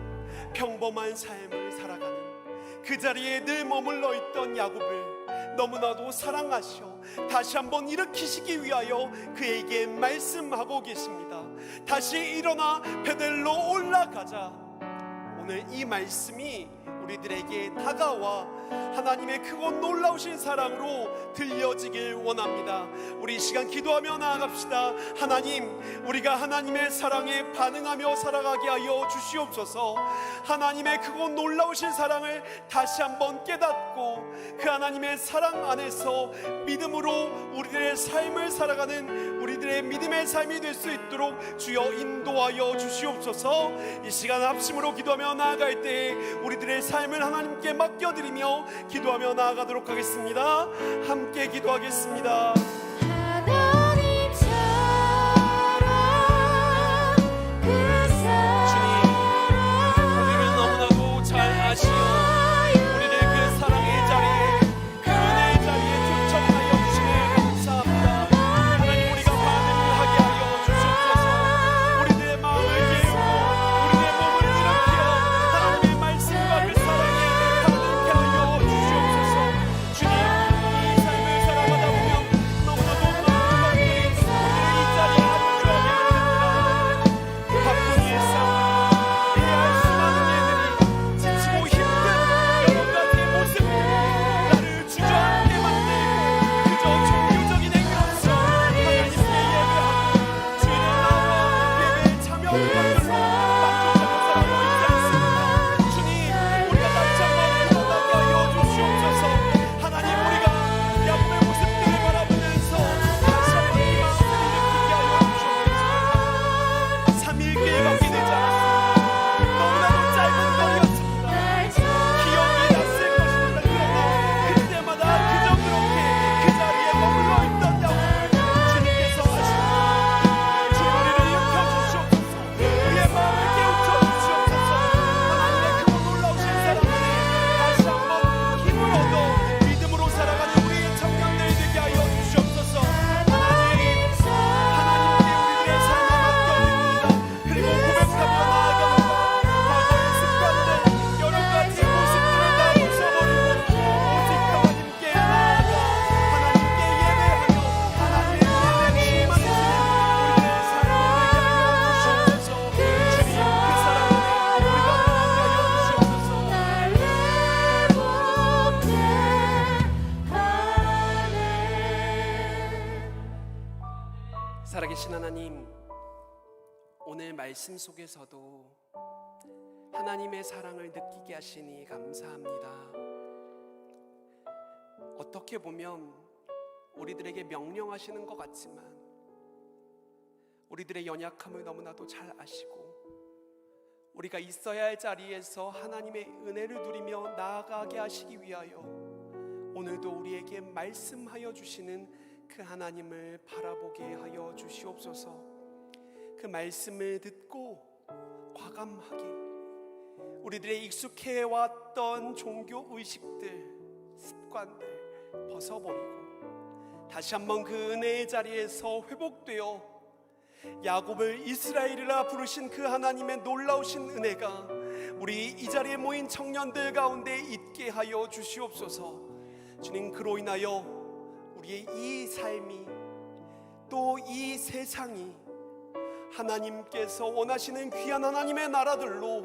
평범한 삶을 살아가는 그 자리에 늘 머물러 있던 야곱을 너무나도 사랑하셔 다시 한번 일으키시기 위하여 그에게 말씀하고 계십니다. 다시 일어나 베델로 올라가자. 오늘 이 말씀이 우리들에게 다가와 하나님의 크고 놀라우신 사랑으로 들려지길 원합니다. 우리 이 시간 기도하며 나아갑시다. 하나님, 우리가 하나님의 사랑에 반응하며 살아가게 하여 주시옵소서. 하나님의 크고 놀라우신 사랑을 다시 한번 깨닫고 그 하나님의 사랑 안에서 믿음으로 우리들의 삶을 살아가는 우리들의 믿음의 삶이 될 수 있도록 주여 인도하여 주시옵소서. 이 시간 합심으로 기도하며 나아갈 때 우리들의 삶을 하나님께 맡겨드리며 기도하며 나아가도록 하겠습니다. 함께 기도하겠습니다. 하나님 사랑 그 사랑 우리를 너무나도 잘 아시오. 우리를 그 사랑의 자리에 그 은혜의 자리에 초청하여 주시네 감사합니다. 하나님, 우리가 반응을 하게 하여 주시옵소서. 우리들의 마음을 깨우고 우리의 몸을 일으켜 하나님의 말씀과 그 사랑에 반응케 하여 주시옵소서. 주님, 이 삶을 살아가다 보면 너무나도 많은 것들이 우리를 이 자리에 안주하게 만듭니다. 바쁜 일상, 해야 할 수많은 일들이 지치고 힘든 여러 가지 모습들이 나를 주저앉게 만들고 그저 종교적인 행위로서 하나님께 예배하고 주일에 나와 예배에 참여하는 것들로 만족하며 살아가고 있지 않습니다. 주님, 우리가 다시 한번 일어나게 하여 주시옵소서. 하나님, 우리가 야곱의 모습들을 바라보면서 다시 한번 이 마음을 일으키게 하여 주시옵소서. 3일길밖에 되지 않았습니다. 너무나도 짧은 거리였습니다. 기억이 났을 것입니다. 그러나 그때마다 그저 그렇게 그 자리에 머물러 있던 야곱을 주님께서 하십니다. 주님, 우리를 일으켜 주시옵소서. 우리의 마음을 깨우쳐 주시옵소서. 하나님의 크고 놀라우신 사랑 안에 다시 한번 힘을 얻어 믿음으로 살아가는 우리의 청년들 되게 하여 주시옵소서. 하나님께 우리들의 삶을 맡겨드립니다. 그리고 고백하며 나아갑니다. 과거의 습관들 여러 가지 모습들을 다 부숴버리고 오직 하나님께 나아가 하나님께 예배하며 하나님의 은혜에 충만해지는 우리들의 삶을 되게 하여 주시옵소서. 주님, 그 사랑 안에 우리가 머물게 하여 주시옵소서. 살아계신 하나님, 오늘 말씀 속에서도 하나님의 사랑을 느끼게 하시니 감사합니다. 어떻게 보면 우리들에게 명령하시는 것 같지만 우리들의 연약함을 너무나도 잘 아시고 우리가 있어야 할 자리에서 하나님의 은혜를 누리며 나아가게 하시기 위하여 오늘도 우리에게 말씀하여 주시는 그 하나님을 바라보게 하여 주시옵소서. 그 말씀을 듣고 과감하게 우리들의 익숙해왔던 종교 의식들, 습관들 벗어버리고 다시 한번 그 은혜의 자리에서 회복되어 야곱을 이스라엘이라 부르신 그 하나님의 놀라우신 은혜가 우리 이 자리에 모인 청년들 가운데 있게 하여 주시옵소서. 주님, 그로 인하여 우리의 이 삶이 또 이 세상이 하나님께서 원하시는 귀한 하나님의 나라들로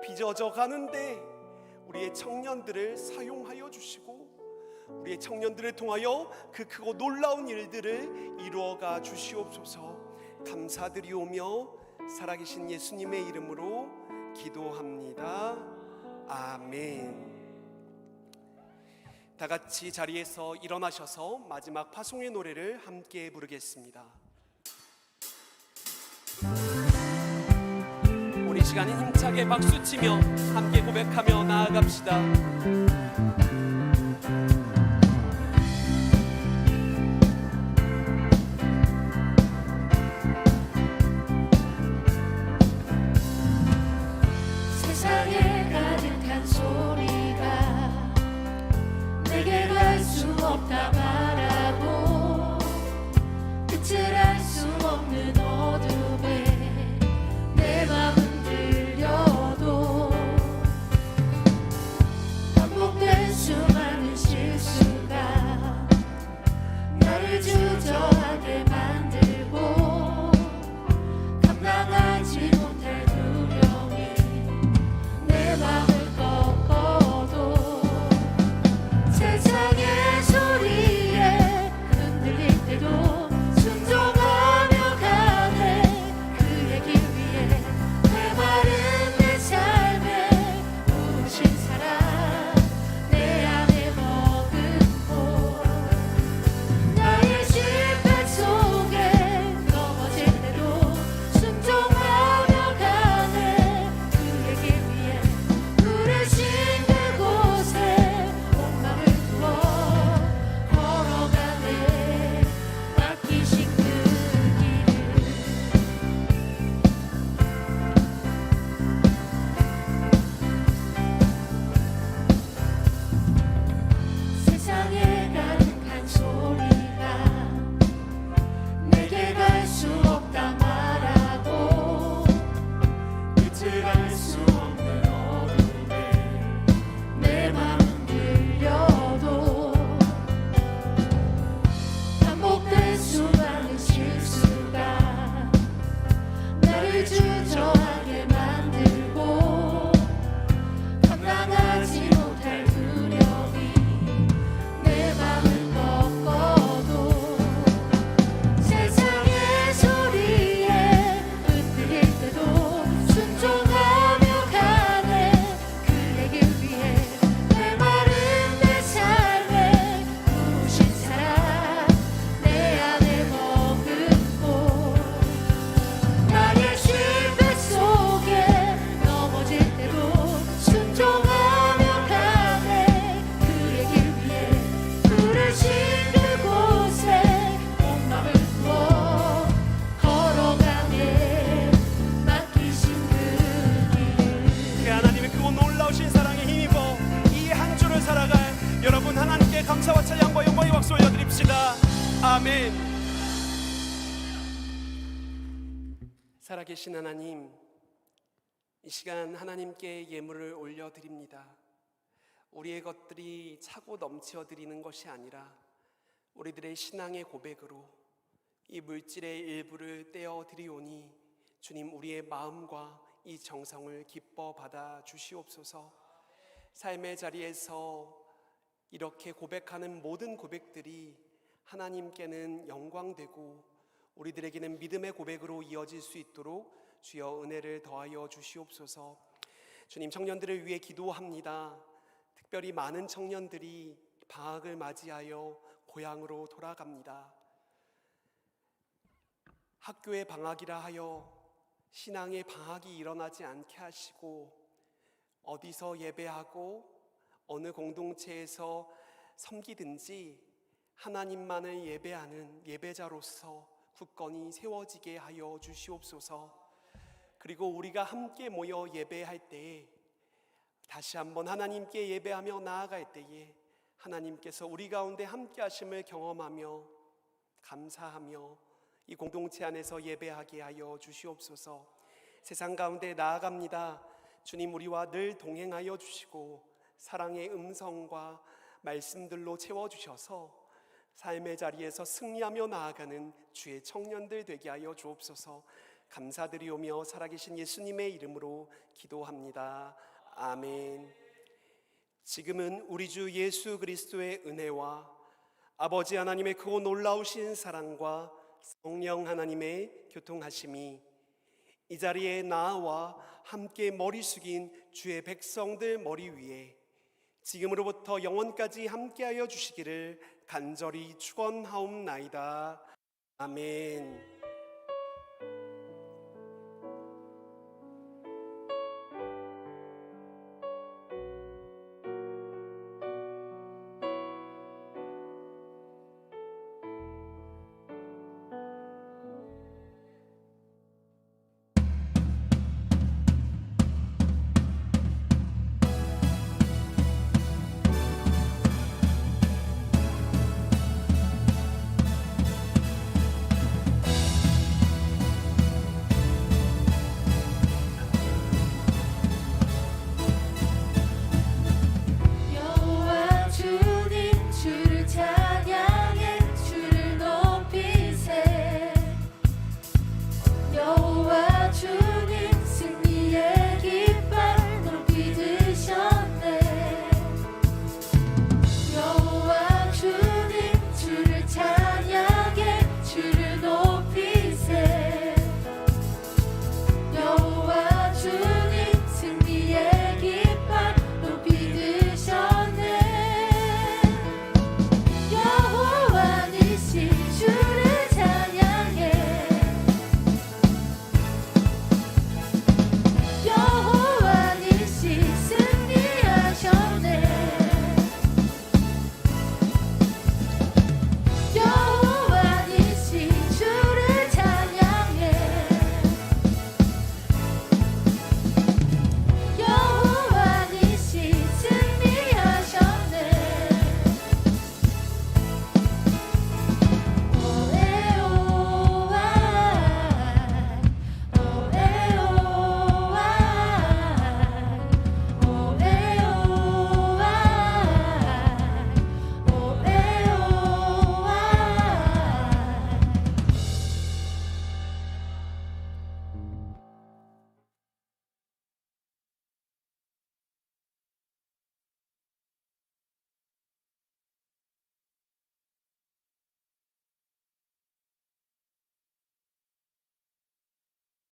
빚어져 가는데 우리의 청년들을 사용하여 주시고 우리의 청년들을 통하여 그 크고 놀라운 일들을 이루어가 주시옵소서. 감사드리오며 살아계신 예수님의 이름으로 기도합니다. 아멘. 다 같이 자리에서 일어나셔서 마지막 파송의 노래를 함께 부르겠습니다. 우리 시간에 힘차게 박수치며 함께 고백하며 나아갑시다. 세상에 가득한 소리가 내게 갈 수 없다 말하고 끝을 알 수 없는 어둠에 내 맘 흔들려 들어갈 수 없는 어둠에 내 맘 들려도 반복된 수많은 실수가 나를 주저하게 만들고 감당하지 못할 두려움이 내 맘을 꺾어도 세상의 소리에 흔들릴 때도 순종하며 가네 그의 길 위해 내 마른 내 삶에 부으신 사랑 내 안에 머금고 나의 실패 속에 넘어질 때도 순종하며 가네 그의 길 위해 부르신 그곳에 온 맘을 부어 걸어가네 맡기신 그 그 하나님의 그 놀라우신 사랑에 힘입어 이 한 주를 살아갈 여러분 하나님께 감사와 찬양과 영광의 박수 올려드립시다. 아멘. 살아계신 하나님, 이 시간 하나님께 예물을 올려드립니다. 우리의 것들이 차고 넘쳐 드리는 것이 아니라 우리들의 신앙의 고백으로 이 물질의 일부를 떼어 드리오니 주님 우리의 마음과 이 정성을 기뻐 받아 주시옵소서. 삶의 자리에서 이렇게 고백하는 모든 고백들이 하나님께는 영광되고 우리들에게는 믿음의 고백으로 이어질 수 있도록 주여 은혜를 더하여 주시옵소서. 주님, 청년들을 위해 기도합니다. 특별히 많은 청년들이 방학을 맞이하여 고향으로 돌아갑니다. 학교의 방학이라 하여 신앙의 방학이 일어나지 않게 하시고 어디서 예배하고 어느 공동체에서 섬기든지 하나님만을 예배하는 예배자로서 굳건히 세워지게 하여 주시옵소서. 그리고 우리가 함께 모여 예배할 때에 다시 한번 하나님께 예배하며 나아갈 때에 하나님께서 우리 가운데 함께 하심을 경험하며 감사하며 이 공동체 안에서 예배하게 하여 주시옵소서. 세상 가운데 나아갑니다. 주님, 우리와 늘 동행하여 주시고 사랑의 음성과 말씀들로 채워주셔서 삶의 자리에서 승리하며 나아가는 주의 청년들 되게 하여 주옵소서. 감사드리오며 살아계신 예수님의 이름으로 기도합니다. 아멘. 지금은 우리 주 예수 그리스도의 은혜와 아버지 하나님의 크고 놀라우신 사랑과 성령 하나님의 교통하심이 이 자리에 나와 함께 머리 숙인 주의 백성들 머리 위에 지금으로부터 영원까지 함께하여 주시기를 간절히 축원하옵나이다. 아멘.